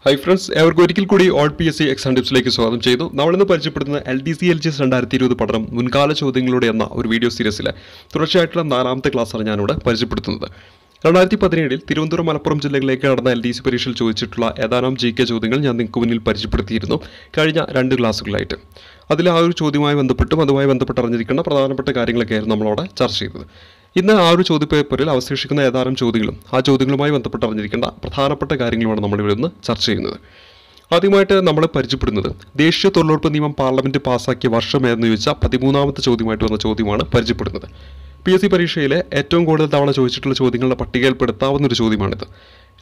Hi friends, ഏവർക്കും ഒരിക്കൽ കൂടി ഓൾ PSC എക്സാം ടിപ്സിലേക്ക് സ്വാഗതം ചെയ്തു. നമ്മളിന്ന് പരിചയപ്പെടുന്ന LDC LGS 2020 പഠനം മുൻകാല ചോദ്യങ്ങളുടെ എന്ന ഒരു വീഡിയോ സീരീസിലെ തുടർച്ചയായിട്ടുള്ള 4ാമത്തെ ക്ലാസ്സാണ് ഞാനിവിടെ പരിചയപ്പെടുത്തുന്നത്. 2017 തിരുവനന്തപുരം മലപ്പുറം ജില്ലകളിലേക്ക് നടന്ന LDC പരീക്ഷയിൽ ചോദിച്ചിട്ടുള്ള ഏതാനും GK ചോദ്യങ്ങൾ ഞാൻ നിങ്ങൾക്ക് മുന്നിൽ പരിചയപ്പെടുത്തിയിരുന്നു കഴിഞ്ഞ 2 ക്ലാസ്സുകളായിട്ട്. അതിൽ ആ ഒരു ചോദ്യവുമായി ബന്ധപ്പെട്ടും അതുമായി ബന്ധപ്പെട്ട് അറിഞ്ഞിരിക്കുന്ന പ്രധാനപ്പെട്ട കാര്യങ്ങളൊക്കെയായിരുന്നു നമ്മളവിടെ ചർച്ച ചെയ്തത്. ഇന്ന് ആ ഒരു ചോദ്യപേപ്പറിൽ അവശേഷിക്കുന്ന ഏതാനും ചോദ്യങ്ങളും ആ ചോദ്യങ്ങളുമായി ബന്ധപ്പെട്ട് അറിഞ്ഞിരിക്കേണ്ട പ്രധാനപ്പെട്ട കാര്യങ്ങളുമാണ് നമ്മളിവിടെ നിന്ന് ചർച്ച ചെയ്യുന്നത്. ആദ്യമായിട്ട് നമ്മൾ പരിചയപ്പെടുന്നത് ദേശീയ തൊഴിലുറപ്പ് നിയമം പാർലമെന്റ് പാസ്സാക്കിയ വർഷം ഏതെന്ന് ചോദിച്ചാൽ 13ാമത്തെ ചോദ്യമായിട്ട് വന്ന ചോദ്യമാണ് പരിചയപ്പെടുന്നത്. PSC പരീക്ഷയിലെ ഏറ്റവും കൂടുതൽ തവണ ചോദിച്ചിട്ടുള്ള ചോദ്യങ്ങളുടെ പട്ടികയിൽപ്പെടുത്താവുന്ന ഒരു ചോദ്യമാണിത്.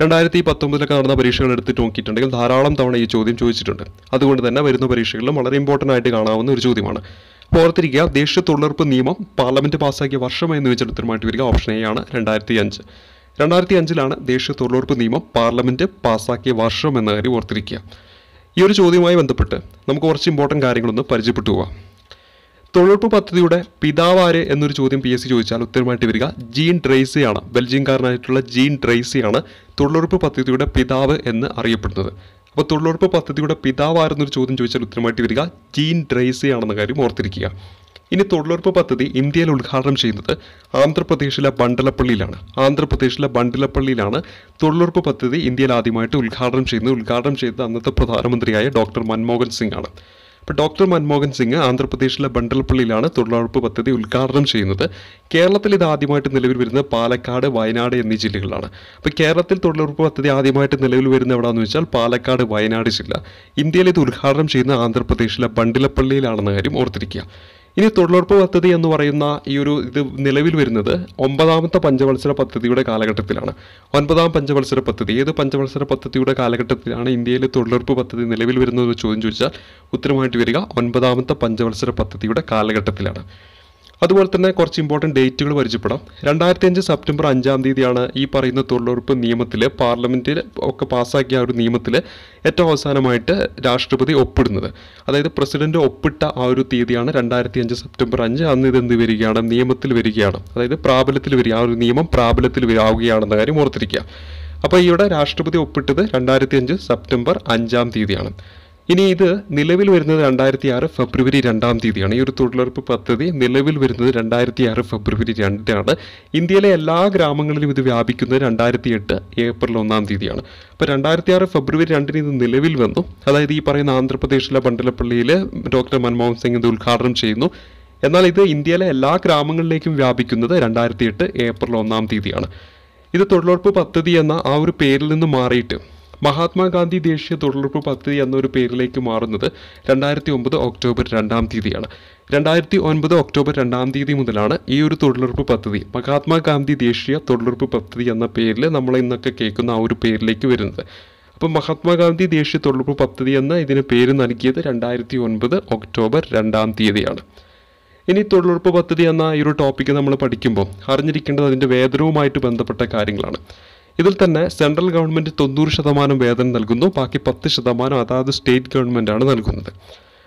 2019 നടന്ന പരീക്ഷകൾ എടുത്തിട്ട് നോക്കിയിട്ടുണ്ടെങ്കിൽ ധാരാളം തവണ ഈ ചോദ്യം ചോദിച്ചിട്ടുണ്ട്. അതുകൊണ്ട് തന്നെ വരുന്ന പരീക്ഷകളിലും വളരെ ഇമ്പോർട്ടൻ്റ് ആയിട്ട് കാണാവുന്ന ഒരു ചോദ്യമാണ്. ഓർത്തിരിക്കുക, ദേശീയ തൊഴിലുറപ്പ് നിയമം പാർലമെന്റ് പാസ്സാക്കിയ വർഷം എന്ന് വെച്ചാൽ ഉത്തരമായിട്ട് വരിക ഓപ്ഷൻ എ ആണ് 2005. 2005 ദേശീയ തൊഴിലുറപ്പ് നിയമം പാർലമെന്റ് പാസ്സാക്കിയ വർഷം എന്ന കാര്യം ഓർത്തിരിക്കുക. ഈ ഒരു ചോദ്യവുമായി ബന്ധപ്പെട്ട് നമുക്ക് കുറച്ച് ഇമ്പോർട്ടൻ്റ് കാര്യങ്ങളൊന്ന് പരിചയപ്പെട്ടു പോവാം. തൊഴിലുറപ്പ് പദ്ധതിയുടെ പിതാവാര് എന്നൊരു ചോദ്യം PSC ചോദിച്ചാൽ ഉത്തരമായിട്ട് വരിക ജീൻ ഡ്രൈസി ആണ്. ബെൽജിയംകാരനായിട്ടുള്ള ജീൻ ഡ്രൈസി ആണ് തൊഴിലുറപ്പ് പദ്ധതിയുടെ പിതാവ് എന്ന് അറിയപ്പെടുന്നത്. അപ്പോൾ തൊഴിലുറപ്പ് പദ്ധതിയുടെ പിതാവാരെന്നൊരു ചോദ്യം ചോദിച്ചാൽ ഉത്തരമായിട്ട് വരിക ജീൻ ഡ്രൈസി ആണെന്ന കാര്യം ഓർത്തിരിക്കുക. ഇനി തൊഴിലുറപ്പ് പദ്ധതി ഇന്ത്യയിൽ ഉദ്ഘാടനം ചെയ്യുന്നത് ആന്ധ്രാപ്രദേശിലെ ബണ്ടലപ്പള്ളിയിലാണ് തൊഴിലുറപ്പ് പദ്ധതി ഇന്ത്യയിൽ ആദ്യമായിട്ട് ഉദ്ഘാടനം ചെയ്തത് അന്നത്തെ പ്രധാനമന്ത്രിയായ ഡോക്ടർ മൻമോഹൻ സിംഗ് ആണ്. അപ്പോൾ ഡോക്ടർ മൻമോഹൻ സിംഗ് ആന്ധ്രാപ്രദേശിലെ ബണ്ടലപ്പള്ളിയിലാണ് തൊഴിലുറപ്പ് പദ്ധതി ഉദ്ഘാടനം ചെയ്യുന്നത്. കേരളത്തിൽ ഇത് ആദ്യമായിട്ട് നിലവിൽ വരുന്നത് പാലക്കാട്, വയനാട് എന്നീ ജില്ലകളിലാണ്. അപ്പോൾ കേരളത്തിൽ തൊഴിലുറപ്പ് പദ്ധതി ആദ്യമായിട്ട് നിലവിൽ വരുന്നത് എവിടെയാണെന്ന് വെച്ചാൽ പാലക്കാട്, വയനാട് ജില്ല. ഇന്ത്യയിൽ ഇത് ഉദ്ഘാടനം ചെയ്യുന്ന ആന്ധ്രാപ്രദേശിലെ ബണ്ടലപ്പള്ളിയിലാണെന്ന കാര്യം ഓർത്തിരിക്കുക. ഇനി തൊഴിലുറപ്പ് പദ്ധതി എന്ന് പറയുന്ന ഇത് നിലവിൽ വരുന്നത് 9ാമത്തെ പഞ്ചവത്സര പദ്ധതിയുടെ കാലഘട്ടത്തിലാണ്. 9ാം പഞ്ചവത്സര പദ്ധതി ഏത് പഞ്ചവത്സര പദ്ധതിയുടെ കാലഘട്ടത്തിലാണ് ഇന്ത്യയിൽ തൊഴിലുറപ്പ് പദ്ധതി നിലവിൽ വരുന്നത് ചോദ്യം ചോദിച്ചാൽ ഉത്തരമായിട്ട് വരിക 9ാമത്തെ പഞ്ചവത്സര പദ്ധതിയുടെ കാലഘട്ടത്തിലാണ്. അതുപോലെ തന്നെ കുറച്ച് ഇമ്പോർട്ടൻറ്റ് ഡേറ്റുകൾ പരിചയപ്പെടാം. 2005 സെപ്റ്റംബർ 5 ഈ പറയുന്ന തൊഴിലുറപ്പ് നിയമത്തിൽ പാർലമെൻറ്റിൽ ഒക്കെ പാസ്സാക്കിയ ഒരു നിയമത്തിൽ ഏറ്റവും അവസാനമായിട്ട് രാഷ്ട്രപതി ഒപ്പിടുന്നത്. അതായത് പ്രസിഡന്റ് ഒപ്പിട്ട ആ ഒരു തീയതിയാണ് 2005 സെപ്റ്റംബർ 5. അന്ന് ഇത് വരികയാണ്, നിയമത്തിൽ വരികയാണ്. അതായത് പ്രാബല്യത്തിൽ വരിക, ആ ഒരു നിയമം പ്രാബല്യത്തിൽ ആവുകയാണെന്ന കാര്യം ഓർത്തിരിക്കുക. അപ്പോൾ ഇവിടെ രാഷ്ട്രപതി ഒപ്പിട്ടത് 2005 സെപ്റ്റംബർ 5 ഇനി ഇത് നിലവിൽ വരുന്നത് 2006 ഫെബ്രുവരി 2 ഈ ഒരു തൊഴിലുറപ്പ് പദ്ധതി നിലവിൽ വരുന്നത് 2006 ഫെബ്രുവരി 2 ഇന്ത്യയിലെ എല്ലാ ഗ്രാമങ്ങളിലും ഇത് വ്യാപിക്കുന്നത് 2008 ഏപ്രിൽ 1 അപ്പോൾ 2006 ഫെബ്രുവരി 2 ഇത് നിലവിൽ വന്നു. അതായത് ഈ പറയുന്ന ആന്ധ്രാപ്രദേശിലെ ബണ്ടലപ്പള്ളിയിൽ ഡോക്ടർ മൻമോഹൻ സിംഗ് ഇത് ഉദ്ഘാടനം ചെയ്യുന്നു. എന്നാൽ ഇത് ഇന്ത്യയിലെ എല്ലാ ഗ്രാമങ്ങളിലേക്കും വ്യാപിക്കുന്നത് 2008 ഏപ്രിൽ 1 ഇത് തൊഴിലുറപ്പ് പദ്ധതി എന്ന ആ ഒരു പേരിൽ നിന്ന് മാറിയിട്ട് മഹാത്മാഗാന്ധി ദേശീയ തൊഴിലുറപ്പ് പദ്ധതി എന്നൊരു പേരിലേക്ക് മാറുന്നത് 2009 ഒക്ടോബർ 2 2009 ഒക്ടോബർ 2 മുതലാണ് ഈ ഒരു തൊഴിലുറപ്പ് പദ്ധതി മഹാത്മാഗാന്ധി ദേശീയ തൊഴിലുറപ്പ് പദ്ധതി എന്ന പേരിൽ നമ്മൾ ഇന്നൊക്കെ കേൾക്കുന്ന ആ ഒരു പേരിലേക്ക് വരുന്നത്. അപ്പോൾ മഹാത്മാഗാന്ധി ദേശീയ തൊഴിലുറപ്പ് പദ്ധതി എന്ന ഇതിന് പേര് നൽകിയത് 2009 ഒക്ടോബർ 2 ഇനി തൊഴിലുറപ്പ് പദ്ധതി എന്ന ഈ ഒരു ടോപ്പിക്ക് നമ്മൾ പഠിക്കുമ്പോൾ അറിഞ്ഞിരിക്കേണ്ടത് അതിൻ്റെ വേതനവുമായിട്ട് ബന്ധപ്പെട്ട കാര്യങ്ങളാണ്. ഇതിൽ തന്നെ സെൻട്രൽ ഗവൺമെൻറ് 90% വേതനം നൽകുന്നു, ബാക്കി 10% അതാത് സ്റ്റേറ്റ് ഗവൺമെൻറ്റാണ് നൽകുന്നത്.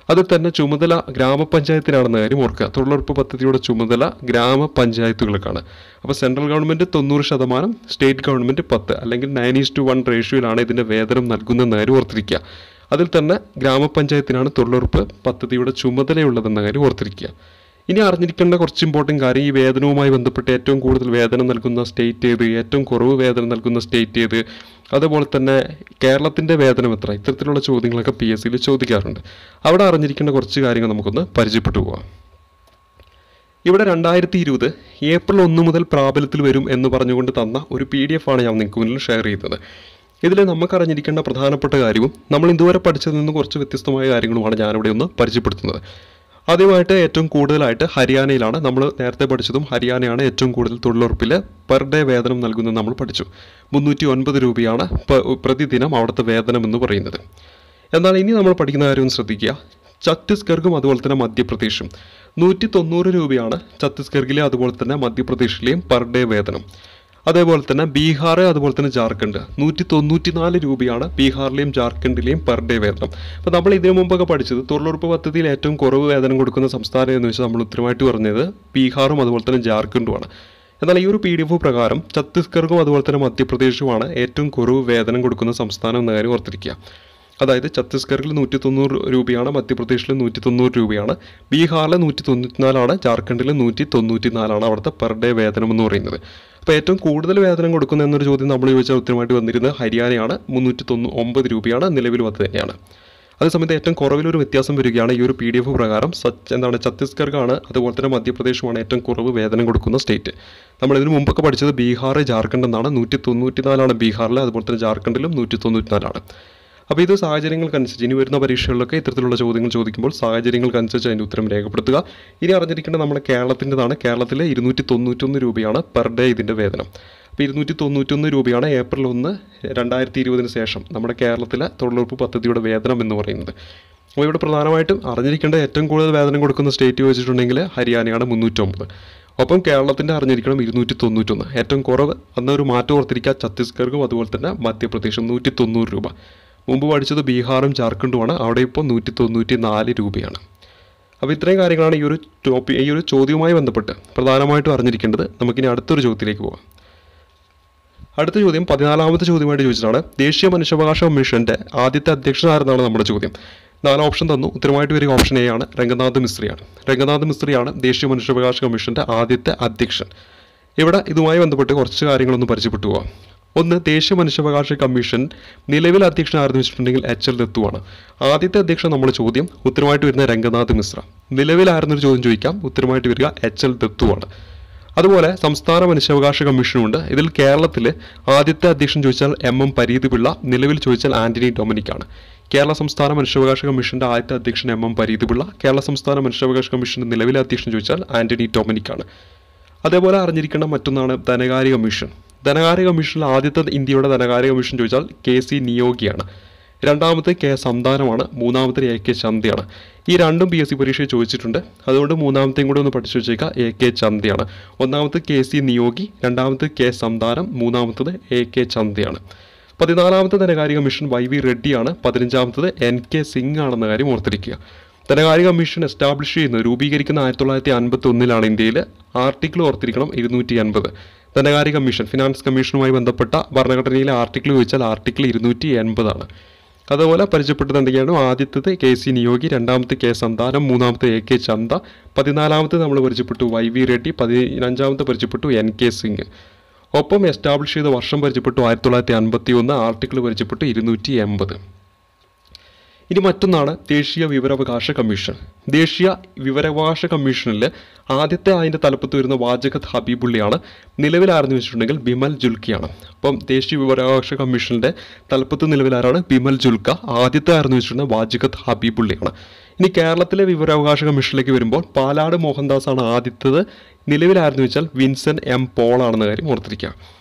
അതിൽ തന്നെ ചുമതല ഗ്രാമപഞ്ചായത്തിനാണെന്ന കാര്യം ഓർക്കുക. തൊഴിലുറപ്പ് പദ്ധതിയുടെ ചുമതല ഗ്രാമപഞ്ചായത്തുകൾക്കാണ്. അപ്പോൾ സെൻട്രൽ ഗവൺമെൻറ് 90%, സ്റ്റേറ്റ് ഗവൺമെൻറ് 10, അല്ലെങ്കിൽ 9:1 റേഷ്യോയിലാണ് ഇതിൻ്റെ വേതനം നൽകുന്നതെന്ന കാര്യം ഓർത്തിരിക്കുക. അതിൽ തന്നെ ഗ്രാമപഞ്ചായത്തിനാണ് തൊഴിലുറപ്പ് പദ്ധതിയുടെ ചുമതലയുള്ളതെന്ന കാര്യം ഓർത്തിരിക്കുക. ഇനി അറിഞ്ഞിരിക്കേണ്ട കുറച്ച് ഇമ്പോർട്ടൻറ്റ് കാര്യം, ഈ വേതനവുമായി ബന്ധപ്പെട്ട് ഏറ്റവും കൂടുതൽ വേതനം നൽകുന്ന സ്റ്റേറ്റ് ഏത്, ഏറ്റവും കുറവ് വേതനം നൽകുന്ന സ്റ്റേറ്റ് ഏത്, അതുപോലെ തന്നെ കേരളത്തിൻ്റെ വേതനം എത്ര, ഇത്തരത്തിലുള്ള ചോദ്യങ്ങളൊക്കെ PSCയിൽ ചോദിക്കാറുണ്ട്. അവിടെ അറിഞ്ഞിരിക്കേണ്ട കുറച്ച് കാര്യങ്ങൾ നമുക്കൊന്ന് പരിചയപ്പെട്ടു പോകാം. ഇവിടെ 2020 ഏപ്രിൽ 1 മുതൽ പ്രാബല്യത്തിൽ വരും എന്ന് പറഞ്ഞുകൊണ്ട് തന്ന ഒരു PDF ആണ് ഞാൻ നിങ്ങൾക്ക് മുന്നിൽ ഷെയർ ചെയ്യുന്നത്. ഇതിൽ നമുക്ക് അറിഞ്ഞിരിക്കേണ്ട പ്രധാനപ്പെട്ട കാര്യവും നമ്മൾ ഇതുവരെ പഠിച്ചതിൽ നിന്ന് കുറച്ച് വ്യത്യസ്തമായ കാര്യങ്ങളുമാണ് ഞാനിവിടെ ഒന്ന് പരിചയപ്പെടുത്തുന്നത്. ആദ്യമായിട്ട് ഏറ്റവും കൂടുതലായിട്ട് ഹരിയാനയിലാണ്. നമ്മൾ നേരത്തെ പഠിച്ചതും ഹരിയാനയാണ് ഏറ്റവും കൂടുതൽ തൊഴിലുറപ്പിൽ പെർ ഡേ വേതനം നൽകുന്നത് നമ്മൾ പഠിച്ചു. 309 രൂപയാണ് പ്രതിദിനം അവിടുത്തെ വേതനം എന്ന് പറയുന്നത്. എന്നാൽ ഇനി നമ്മൾ പഠിക്കുന്ന കാര്യം ശ്രദ്ധിക്കുക. ഛത്തീസ്ഗർഗും അതുപോലെ തന്നെ മധ്യപ്രദേശും 190 രൂപയാണ് ഛത്തീസ്ഗർഗിലെ അതുപോലെ തന്നെ മധ്യപ്രദേശിലെയും പെർ ഡേ വേതനം. അതേപോലെ തന്നെ ബീഹാർ, അതുപോലെ തന്നെ ജാർഖണ്ഡ് 194 രൂപയാണ് ബീഹാറിലെയും ജാർഖണ്ഡിലെയും പെർ ഡേ വേതനം. അപ്പോൾ നമ്മൾ ഇതിനു മുമ്പൊക്കെ പഠിച്ചത് തൊഴിലുറപ്പ് പദ്ധതിയിൽ ഏറ്റവും കുറവ് വേതനം കൊടുക്കുന്ന സംസ്ഥാനം എന്ന് വെച്ചാൽ നമ്മൾ ഉത്തരമായിട്ട് പറഞ്ഞത് ബീഹാറും അതുപോലെ തന്നെ ജാർഖണ്ഡുമാണ്. എന്നാൽ ഈ ഒരു PDF പ്രകാരം ഛത്തീസ്ഗർക്കും അതുപോലെ തന്നെ മധ്യപ്രദേശുമാണ് ഏറ്റവും കുറവ് വേതനം കൊടുക്കുന്ന സംസ്ഥാനം എന്ന കാര്യം ഓർത്തിരിക്കുക. അതായത് ഛത്തീസ്ഗറിൽ 190 രൂപയാണ്, മധ്യപ്രദേശിൽ 190 രൂപയാണ്, ബീഹാറിൽ 194, ജാർഖണ്ഡിൽ 194 അവിടുത്തെ പെർ ഡേ വേതനം എന്ന് പറയുന്നത്. അപ്പോൾ ഏറ്റവും കൂടുതൽ വേതനം കൊടുക്കുന്ന എന്നൊരു ചോദ്യം നമ്മൾ ചോദിച്ചാൽ ഉത്തരമായിട്ട് വന്നിരുന്നത് ഹരിയാനയാണ്, 309 രൂപയാണ്, നിലവിൽ അത് തന്നെയാണ്. അതേസമയത്ത് ഏറ്റവും കുറവിലൊരു വ്യത്യാസം വരികയാണ്. ഈ ഒരു PDF പ്രകാരം ഛത്തീസ്ഗർക്കാണ് അതുപോലെ തന്നെ മധ്യപ്രദേശുമാണ് ഏറ്റവും കുറവ് വേതനം കൊടുക്കുന്ന സ്റ്റേറ്റ്. നമ്മൾ ഇതിനു മുമ്പൊക്കെ പഠിച്ചത് ബീഹാർ, ജാർഖണ്ഡ് എന്നാണ്. 194 ബീഹാറിൽ, അതുപോലെ തന്നെ ജാർഖണ്ഡിലും 194. അപ്പോൾ ഇത് സാഹചര്യങ്ങൾക്കനുസരിച്ച് ഇനി വരുന്ന പരീക്ഷകളിലൊക്കെ ഇത്തരത്തിലുള്ള ചോദ്യങ്ങൾ ചോദിക്കുമ്പോൾ സാഹചര്യങ്ങൾക്കനുസരിച്ച് അതിൻ്റെ ഉത്തരം രേഖപ്പെടുത്തുക. ഇനി അറിഞ്ഞിരിക്കേണ്ടത് നമ്മുടെ കേരളത്തിൻ്റെതാണ്. കേരളത്തിൽ 291 രൂപയാണ് പെർ ഡേ ഇതിൻ്റെ വേതനം. അപ്പോൾ 291 രൂപയാണ് ഏപ്രിൽ 1, 2020 ശേഷം നമ്മുടെ കേരളത്തിലെ തൊഴിലുറപ്പ് പദ്ധതിയുടെ വേതനം എന്ന് പറയുന്നത്. അപ്പോൾ ഇവിടെ പ്രധാനമായിട്ടും അറിഞ്ഞിരിക്കേണ്ട ഏറ്റവും കൂടുതൽ വേതനം കൊടുക്കുന്ന സ്റ്റേറ്റ് വെച്ചിട്ടുണ്ടെങ്കിൽ ഹരിയാനയാണ് 309. ഒപ്പം കേരളത്തിൻ്റെ അറിഞ്ഞിരിക്കണം 291. ഏറ്റവും കുറവ് എന്നൊരു മാറ്റം ഓർത്തിരിക്കുക. ഛത്തീസ്ഗർക്കും അതുപോലെ തന്നെ മധ്യപ്രദേശും 190 രൂപ. മുമ്പ് പഠിച്ചത് ബീഹാറും ജാർഖണ്ഡുമാണ്. അവിടെ ഇപ്പോൾ 194 രൂപയാണ്. അപ്പോൾ ഇത്രയും കാര്യങ്ങളാണ് ഈ ഒരു ചോദ്യവുമായി ബന്ധപ്പെട്ട് പ്രധാനമായിട്ടും അറിഞ്ഞിരിക്കേണ്ടത്. നമുക്കിനി അടുത്തൊരു ചോദ്യത്തിലേക്ക് പോകാം. അടുത്ത ചോദ്യം 14ാമത്തെ ചോദ്യമായിട്ട് ചോദിച്ചിട്ടാണ്. ദേശീയ മനുഷ്യാവകാശ കമ്മീഷൻ്റെ ആദ്യത്തെ അധ്യക്ഷൻ ആരെന്നാണ് നമ്മുടെ ചോദ്യം. 4 ഓപ്ഷൻ തന്നു. ഉത്തരമായിട്ട് വരിക ഓപ്ഷൻ എ ആണ്, രംഗനാഥ് മിസ്രിയാണ്. രംഗനാഥ് മിസ്രിയാണ് ദേശീയ മനുഷ്യാവകാശ കമ്മീഷൻ്റെ ആദ്യത്തെ അധ്യക്ഷൻ. ഇവിടെ ഇതുമായി ബന്ധപ്പെട്ട് കുറച്ച് കാര്യങ്ങളൊന്ന് പരിചയപ്പെട്ടു പോകാം. ഒന്ന്, ദേശീയ മനുഷ്യാവകാശ കമ്മീഷൻ നിലവിൽ അധ്യക്ഷൻ ആരെന്ന് വെച്ചിട്ടുണ്ടെങ്കിൽ HL ദത്തുവാണ്. ആദ്യത്തെ അധ്യക്ഷൻ നമ്മുടെ ചോദ്യം. ഉത്തരമായിട്ട് വരുന്ന രംഗനാഥ് മിശ്ര. നിലവിൽ ആരെന്നൊരു ചോദ്യം ചോദിക്കാം. ഉത്തരമായിട്ട് വരിക HL ദത്തുവാണ്. അതുപോലെ സംസ്ഥാന മനുഷ്യാവകാശ കമ്മീഷനുണ്ട്. ഇതിൽ കേരളത്തിൽ ആദ്യത്തെ അധ്യക്ഷൻ ചോദിച്ചാൽ MM പരീത് പിള്ള, നിലവിൽ ചോദിച്ചാൽ ആന്റണി ഡൊമിനിക്കാണ്. കേരള സംസ്ഥാന മനുഷ്യാവകാശ കമ്മീഷൻ്റെ ആദ്യത്തെ അധ്യക്ഷൻ MM പരീത് പിള്ള. കേരള സംസ്ഥാന മനുഷ്യാവകാശ കമ്മീഷൻ്റെ നിലവിലെ അധ്യക്ഷൻ ചോദിച്ചാൽ ആന്റണി ഡൊമിനിക്കാണ്. അതേപോലെ അറിഞ്ഞിരിക്കേണ്ട മറ്റൊന്നാണ് ധനകാര്യ കമ്മീഷൻ. ധനകാര്യ കമ്മീഷനിൽ ആദ്യത്തെ ഇന്ത്യയുടെ ധനകാര്യ കമ്മീഷൻ ചോദിച്ചാൽ KC നിയോഗിയാണ്. രണ്ടാമത്തെ K സംധാനമാണ്. മൂന്നാമത്തെ AK ചന്ദയാണ്. ഈ രണ്ടും PSC പരീക്ഷയിൽ ചോദിച്ചിട്ടുണ്ട്. അതുകൊണ്ട് മൂന്നാമത്തെയും കൂടെ ഒന്ന് പഠിച്ചു വെച്ചേക്കുക. AK ചന്ദയാണ്. ഒന്നാമത്തെ KC നിയോഗി, രണ്ടാമത്തെ K സംധാനം, മൂന്നാമത്തത് AK ചന്ദയാണ്. 14ാമത്തെ ധനകാര്യ കമ്മീഷൻ YV റെഡ്ഡിയാണ്. 15ാമത്തത് NK സിംഗ് ആണെന്ന കാര്യം ഓർത്തിരിക്കുക. ധനകാര്യ കമ്മീഷൻ എസ്റ്റാബ്ലിഷ് ചെയ്യുന്നത് രൂപീകരിക്കുന്ന 1951 ഇന്ത്യയിൽ. ആർട്ടിക്കിൾ ഓർത്തിരിക്കണം 280. ധനകാര്യ കമ്മീഷൻ ഫിനാൻസ് കമ്മീഷനുമായി ബന്ധപ്പെട്ട ഭരണഘടനയിലെ ആർട്ടിക്കിൾ ചോദിച്ചാൽ ആർട്ടിക്കിൾ 280 അതുപോലെ പരിചയപ്പെട്ടതെന്തൊക്കെയാണ്? ആദ്യത്തേത് KC നിയോഗി, രണ്ടാമത്തെ K സംധാനം, മൂന്നാമത്തെ AK ചന്ദ, 14ാമത്തെ നമ്മൾ പരിചയപ്പെട്ടു YV റെഡ്ഡി, 15ാമത്തെ പരിചയപ്പെട്ടു NK സിംഗ്. ഒപ്പം എസ്റ്റാബ്ലിഷ് ചെയ്ത വർഷം പരിചയപ്പെട്ടു 1951, ആർട്ടിക്കിൾ പരിചയപ്പെട്ടു 280. ഇനി മറ്റൊന്നാണ് ദേശീയ വിവരാവകാശ കമ്മീഷൻ. ദേശീയ വിവരാവകാശ കമ്മീഷനിൽ ആദ്യത്തെ അതിൻ്റെ തലപ്പത്ത് വരുന്ന വാജഗത് ഹബീബുള്ളിയാണ്. നിലവിലാരെന്ന് വെച്ചിട്ടുണ്ടെങ്കിൽ ബിമൽ ജുൽക്കയാണ്. അപ്പം ദേശീയ വിവരാവകാശ കമ്മീഷൻ്റെ തലപ്പത്ത് നിലവിലാരാണ്? ബിമൽ ജുൽക്ക. ആദ്യത്തെ ആരെന്ന് വെച്ചിട്ടുണ്ടെങ്കിൽ വാജഗത് ഹബീബുള്ളിയാണ്. ഇനി കേരളത്തിലെ വിവരാവകാശ കമ്മീഷനിലേക്ക് വരുമ്പോൾ പാലാട് മോഹൻദാസ് ആണ് ആദ്യത്തേത്. നിലവിലാരെന്ന് വെച്ചാൽ വിൻസൻ M പോൾ ആണെന്ന കാര്യം ഓർത്തിരിക്കുക.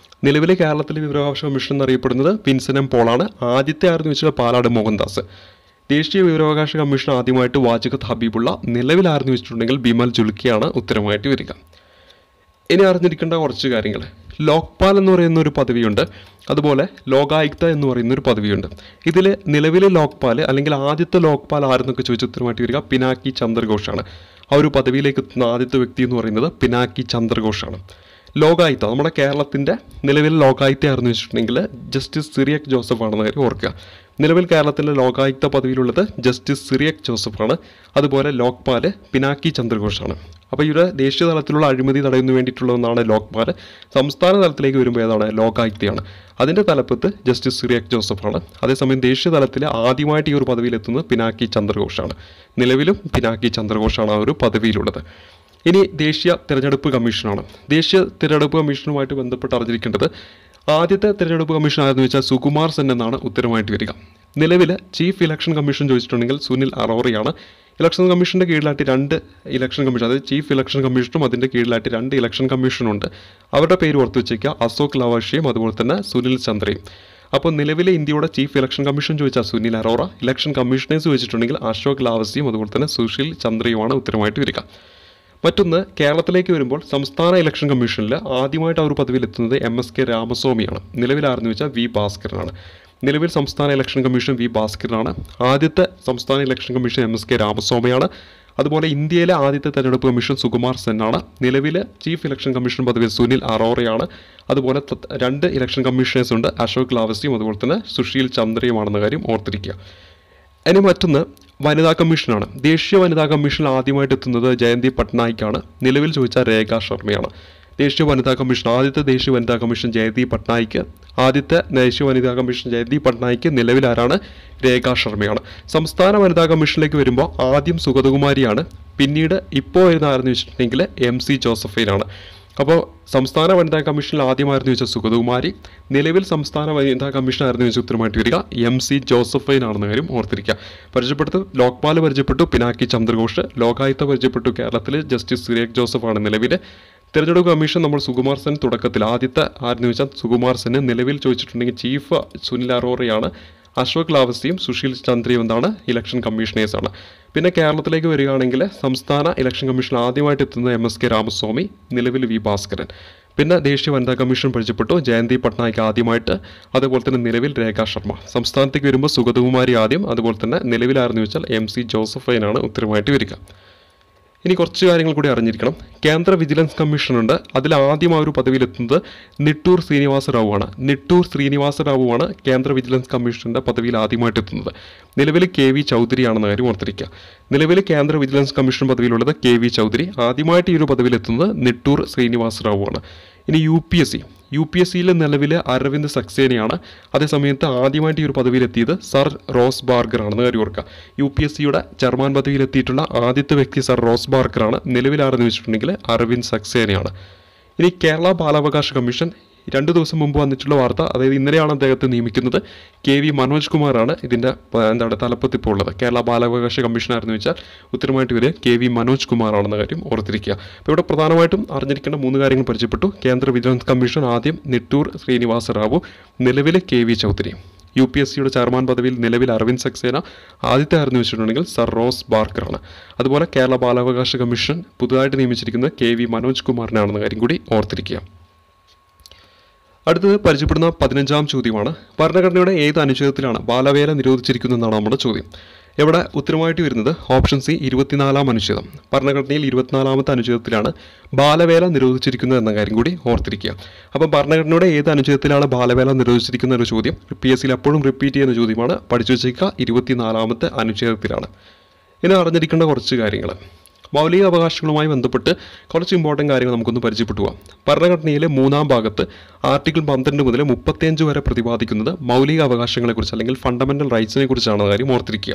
നിലവിലെ കേരളത്തിലെ വിവരാവകാശ കമ്മീഷൻ എന്നറിയപ്പെടുന്നത് വിൻസൻ M പോളാണ്. ആദ്യത്തെ ആരെന്ന് വെച്ചാൽ പാലാട് മോഹൻദാസ്. ദേശീയ വിവരാവകാശ കമ്മീഷൻ ആദ്യമായിട്ട് വാജഗത് ഹബീബുള്ള, നിലവിലാരെന്ന് വെച്ചിട്ടുണ്ടെങ്കിൽ ബിമൽ ജുൽക്കയാണ് ഉത്തരമായിട്ട് വരിക. ഇനി അറിഞ്ഞിരിക്കേണ്ട കുറച്ച് കാര്യങ്ങൾ. ലോക്പാൽ എന്ന് പറയുന്ന ഒരു പദവിയുണ്ട്. അതുപോലെ ലോകായുക്ത എന്ന് പറയുന്ന ഒരു പദവിയുണ്ട്. ഇതിൽ നിലവിലെ ലോക്പാൽ അല്ലെങ്കിൽ ആദ്യത്തെ ലോക്പാൽ ആരെന്നൊക്കെ ചോദിച്ച ഉത്തരമായിട്ട് വരിക പിനാക്കി ചന്ദ്രഘോഷാണ്. ആ ഒരു പദവിയിലേക്ക് എത്തുന്ന ആദ്യത്തെ വ്യക്തി എന്ന് പറയുന്നത് പിനാക്കി ചന്ദ്രഘോഷാണ്. ലോകായുക്ത നമ്മുടെ കേരളത്തിൻ്റെ നിലവിൽ ലോകായുക്ത ആരെന്ന് വെച്ചിട്ടുണ്ടെങ്കിൽ ജസ്റ്റിസ് സിറിയക് ജോസഫ് ആണെന്ന കാര്യം ഓർക്കുക. നിലവിൽ കേരളത്തിലെ ലോകായുക്ത പദവിയിലുള്ളത് ജസ്റ്റിസ് സിറിയക് ജോസഫാണ്. അതുപോലെ ലോക്പാൽ പിനാക്കി ചന്ദ്രഘോഷാണ്. അപ്പോൾ ഇവിടെ ദേശീയ തലത്തിലുള്ള അഴിമതി തടയുന്നതിന് വേണ്ടിയിട്ടുള്ള ഒന്നാണ് ലോക്പാൽ. സംസ്ഥാന തലത്തിലേക്ക് വരുമ്പോൾ ഏതാണ്? ലോകായുക്തയാണ്. അതിൻ്റെ തലപ്പത്ത് ജസ്റ്റിസ് സിറിയക് ജോസഫാണ്. അതേസമയം ദേശീയ തലത്തിൽ ആദ്യമായിട്ട് ഈ ഒരു പദവിയിലെത്തുന്നത് പിനാക്കി ചന്ദ്രഘോഷാണ്. നിലവിലും പിനാക്കി ചന്ദ്രഘോഷാണ് ആ ഒരു പദവിയിലുള്ളത്. ഇനി ദേശീയ തിരഞ്ഞെടുപ്പ് കമ്മീഷനാണ്. ദേശീയ തിരഞ്ഞെടുപ്പ് കമ്മീഷനുമായിട്ട് ബന്ധപ്പെട്ട് അറിഞ്ഞിരിക്കേണ്ടത് ആദ്യത്തെ തിരഞ്ഞെടുപ്പ് കമ്മീഷൻ ആരെന്ന് വെച്ചാൽ സുകുമാർ സെൻ എന്നാണ് ഉത്തരമായിട്ട് വരിക. നിലവിൽ ചീഫ് ഇലക്ഷൻ കമ്മീഷൻ ചോദിച്ചിട്ടുണ്ടെങ്കിൽ സുനിൽ അറോറയാണ്. ഇലക്ഷൻ കമ്മീഷൻ്റെ കീഴിലായിട്ട് 2 ഇലക്ഷൻ കമ്മീഷൻ, അതായത് ചീഫ് ഇലക്ഷൻ കമ്മീഷനും അതിൻ്റെ കീഴിലായിട്ട് 2 ഇലക്ഷൻ കമ്മീഷനുണ്ട്. അവരുടെ പേര് ഓർത്ത് വെച്ചേക്കുക. അശോക് ലവാഷിയും അതുപോലെ തന്നെ സുനിൽ ചന്ദ്രയും. അപ്പോൾ നിലവിലെ ഇന്ത്യയുടെ ചീഫ് ഇലക്ഷൻ കമ്മീഷൻ ചോദിച്ചാൽ സുനിൽ അറോറ, ഇലക്ഷൻ കമ്മീഷണേഴ്സ് ചോദിച്ചിട്ടുണ്ടെങ്കിൽ അശോക് ലാവസിയും അതുപോലെ തന്നെ സുശീൽ ചന്ദ്രയുമാണ് ഉത്തരമായിട്ട് വരിക. മറ്റൊന്ന് കേരളത്തിലേക്ക് വരുമ്പോൾ സംസ്ഥാന ഇലക്ഷൻ കമ്മീഷനിൽ ആദ്യമായിട്ട് ആ ഒരു പദവിയിലെത്തുന്നത് MSK രാമസ്വാമിയാണ്. നിലവിലാരെന്ന് വെച്ചാൽ V ഭാസ്കരനാണ്. നിലവിൽ സംസ്ഥാന ഇലക്ഷൻ കമ്മീഷൻ V ഭാസ്കരനാണ്. ആദ്യത്തെ സംസ്ഥാന ഇലക്ഷൻ കമ്മീഷൻ MSK രാമസ്വാമിയാണ്. അതുപോലെ ഇന്ത്യയിലെ ആദ്യത്തെ തെരഞ്ഞെടുപ്പ് കമ്മീഷൻ സുകുമാർ സെന്നാണ്. നിലവിലെ ചീഫ് ഇലക്ഷൻ കമ്മീഷൻ പദവി സുനിൽ അറോറയാണ്. അതുപോലെ 2 ഇലക്ഷൻ കമ്മീഷണേഴ്സ് ഉണ്ട്, അശോക് ലാവസ്റ്റിയും അതുപോലെ തന്നെ സുശീൽ ചന്ദ്രയുമാണെന്ന കാര്യം ഓർത്തിരിക്കുക. ഇനി മറ്റൊന്ന് വനിതാ കമ്മീഷനാണ്. ദേശീയ വനിതാ കമ്മീഷനിൽ ആദ്യമായിട്ട് എത്തുന്നത് ജയന്തി പട്നായിക്കാണ്. നിലവിൽ ചോദിച്ചാൽ രേഖാ ശർമ്മയാണ്. ദേശീയ വനിതാ കമ്മീഷൻ ആദ്യത്തെ ദേശീയ വനിതാ കമ്മീഷൻ ജയന്തി പട്നായിക്ക് നിലവിൽ ആരാണ്? രേഖാ ശർമ്മയാണ്. സംസ്ഥാന വനിതാ കമ്മീഷനിലേക്ക് വരുമ്പോൾ ആദ്യം സുഗതകുമാരിയാണ്. പിന്നീട് ഇപ്പോൾ വരുന്ന ആരെന്ന് വെച്ചിട്ടുണ്ടെങ്കിൽ MC ജോസഫൈനാണ്. അപ്പോൾ സംസ്ഥാന വനിതാ കമ്മീഷനിൽ ആദ്യമായിരുന്നു ചോദിച്ചാൽ സുഗതകുമാരി, നിലവിൽ സംസ്ഥാന വനിതാ കമ്മീഷൻ ആയിരുന്നു ചോദിച്ചാൽ ഉത്തരമായിട്ട് വരിക MC ജോസഫൈൻ ആണെന്ന കാര്യം ഓർത്തിരിക്കുക. ലോക്പാൽ പരിചയപ്പെട്ടു പിനാക്കി ചന്ദ്രഘോഷ്, ലോകായുക്ത പരിചയപ്പെട്ടു കേരളത്തിൽ ജസ്റ്റിസ് സിറിയക് ജോസഫ് ആണ് നിലവിൽ. തെരഞ്ഞെടുപ്പ് കമ്മീഷൻ നമ്മൾ സുകുമാർ സെൻ തുടക്കത്തിൽ ആദ്യത്തെ ആരെന്ന് ചോദിച്ചാൽ സുകുമാർ സെന്, നിലവിൽ ചോദിച്ചിട്ടുണ്ടെങ്കിൽ ചീഫ് സുനിൽ അറോറയാണ്. അശോക് ലാവസ്റ്റിയും സുശീൽ ചന്ദ്രയും എന്താണ്? ഇലക്ഷൻ കമ്മീഷണേഴ്സാണ്. പിന്നെ കേരളത്തിലേക്ക് വരികയാണെങ്കിൽ സംസ്ഥാന ഇലക്ഷൻ കമ്മീഷൻ ആദ്യമായിട്ട് എത്തുന്നത് MSK രാമസ്വാമി, നിലവിൽ V ഭാസ്കരൻ. പിന്നെ ദേശീയ വനിതാ കമ്മീഷൻ പരിചയപ്പെട്ടു ജയന്തി പട്നായിക്ക് ആദ്യമായിട്ട്, അതുപോലെ തന്നെ നിലവിൽ രേഖാ ശർമ്മ. സംസ്ഥാനത്തേക്ക് വരുമ്പോൾ സുഗതകുമാരി ആദ്യം, അതുപോലെ തന്നെ നിലവിലാരെന്ന് ചോദിച്ചാൽ MC ജോസഫൈനാണ് ഉത്തരമായിട്ട് വരിക. ഇനി കുറച്ച് കാര്യങ്ങൾ കൂടി അറിഞ്ഞിരിക്കണം. കേന്ദ്ര വിജിലൻസ് കമ്മീഷനുണ്ട്. അതിൽ ആദ്യം ആ ഒരു പദവിയിലെത്തുന്നത് നിട്ടൂർ ശ്രീനിവാസ റാവുവാണ് കേന്ദ്ര വിജിലൻസ് കമ്മീഷൻ്റെ പദവിയിൽ ആദ്യമായിട്ട് എത്തുന്നത്. നിലവിൽ KV ചൗധരിയാണെന്ന കാര്യം ഓർത്തിരിക്കുക. നിലവിൽ കേന്ദ്ര വിജിലൻസ് കമ്മീഷൻ പദവിയിലുള്ളത് KV ചൗധരി. ആദ്യമായിട്ട് ഈ ഒരു പദവിയിലെത്തുന്നത് നിട്ടൂർ ശ്രീനിവാസ റാവുവാണ്. ഇനി UPSCയിൽ നിലവിൽ അരവിന്ദ് സക്സേനയാണ്. അതേസമയത്ത് ആദ്യമായിട്ട് ഈ ഒരു പദവിയിലെത്തിയത് സർ റോസ് ബാർഗർ ആണെന്ന് കാര്യം ഓർക്കുക. UPSCയുടെ ചെയർമാൻ പദവിയിലെത്തിയിട്ടുള്ള ആദ്യത്തെ വ്യക്തി സർ റോസ് ബാർഗറാണ്. നിലവിലാരെന്ന് വെച്ചിട്ടുണ്ടെങ്കിൽ അരവിന്ദ് സക്സേനയാണ്. ഇനി കേരള ബാലാവകാശ കമ്മീഷൻ 2 ദിവസം മുമ്പ് വന്നിട്ടുള്ള വാർത്ത, അതായത് ഇന്നലെയാണ് അദ്ദേഹത്തെ നിയമിക്കുന്നത്. KV മനോജ് കുമാറാണ് ഇതിൻ്റെ തലപ്പത്തിപ്പോൾ ഉള്ളത്. കേരള ബാലാവകാശ കമ്മീഷനായിരുന്നു വെച്ചാൽ ഉത്തരമായിട്ട് വരിക KV മനോജ് കുമാറാണെന്ന കാര്യം ഓർത്തിരിക്കുക. അപ്പോൾ ഇവിടെ പ്രധാനമായിട്ടും അറിഞ്ഞിരിക്കേണ്ട 3 കാര്യങ്ങൾ പരിചയപ്പെട്ടു. കേന്ദ്ര വിജിലൻസ് കമ്മീഷൻ ആദ്യം നിട്ടൂർ ശ്രീനിവാസ റാവു, നിലവിൽ KV ചൗധരി. UPSCയുടെ ചെയർമാൻ പദവിയിൽ നിലവിൽ അരവിന്ദ് സക്സേന, ആദ്യത്തെ ആരെന്ന് വെച്ചിട്ടുണ്ടെങ്കിൽ സർ റോസ് ബാർക്കറാണ്. അതുപോലെ കേരള ബാലാവകാശ കമ്മീഷൻ പുതുതായിട്ട് നിയമിച്ചിരിക്കുന്നത് KV മനോജ് കുമാറിനാണെന്ന കാര്യം കൂടി ഓർത്തിരിക്കുക. അടുത്തത് പരിചയപ്പെടുന്ന 15ാം ചോദ്യമാണ്. ഭരണഘടനയുടെ ഏത് അനുച്ഛേദത്തിലാണ് ബാലവേല നിരോധിച്ചിരിക്കുന്നതെന്നാണ് നമ്മുടെ ചോദ്യം. ഇവിടെ ഉത്തരമായിട്ട് വരുന്നത് ഓപ്ഷൻ സി 24ാം അനുച്ഛേദം. ഭരണഘടനയിൽ 24ാമത്തെ അനുച്ഛേദത്തിലാണ് ബാലവേല നിരോധിച്ചിരിക്കുന്നത് എന്ന കാര്യം കൂടി ഓർത്തിരിക്കുക. അപ്പം ഭരണഘടനയുടെ ഏത് അനുച്ഛേദത്തിലാണ് ബാലവേല നിരോധിച്ചിരിക്കുന്ന ഒരു ചോദ്യം PSCയിൽ എപ്പോഴും റിപ്പീറ്റ് ചെയ്യുന്ന ചോദ്യമാണ്. പഠിച്ചു വെച്ചേക്കുക, 24ാമത്തെ അനുച്ഛേദത്തിലാണ്. ഇനി അറിഞ്ഞിരിക്കേണ്ട കുറച്ച് കാര്യങ്ങൾ. മൗലിക അവകാശങ്ങളുമായി ബന്ധപ്പെട്ട് കുറച്ച് ഇമ്പോർട്ടൻ്റ് കാര്യങ്ങൾ നമുക്കൊന്ന് പരിചയപ്പെട്ടു പോകാം. ഭരണഘടനയിലെ 3ാം ഭാഗത്ത് ആർട്ടിക്കിൾ 12 മുതൽ 35 വരെ പ്രതിപാദിക്കുന്നത് മൗലിക അവകാശങ്ങളെക്കുറിച്ച് അല്ലെങ്കിൽ ഫണ്ടമെൻ്റൽ റൈറ്റ്സിനെ കുറിച്ചാണ് കാര്യം ഓർത്തിരിക്കുക.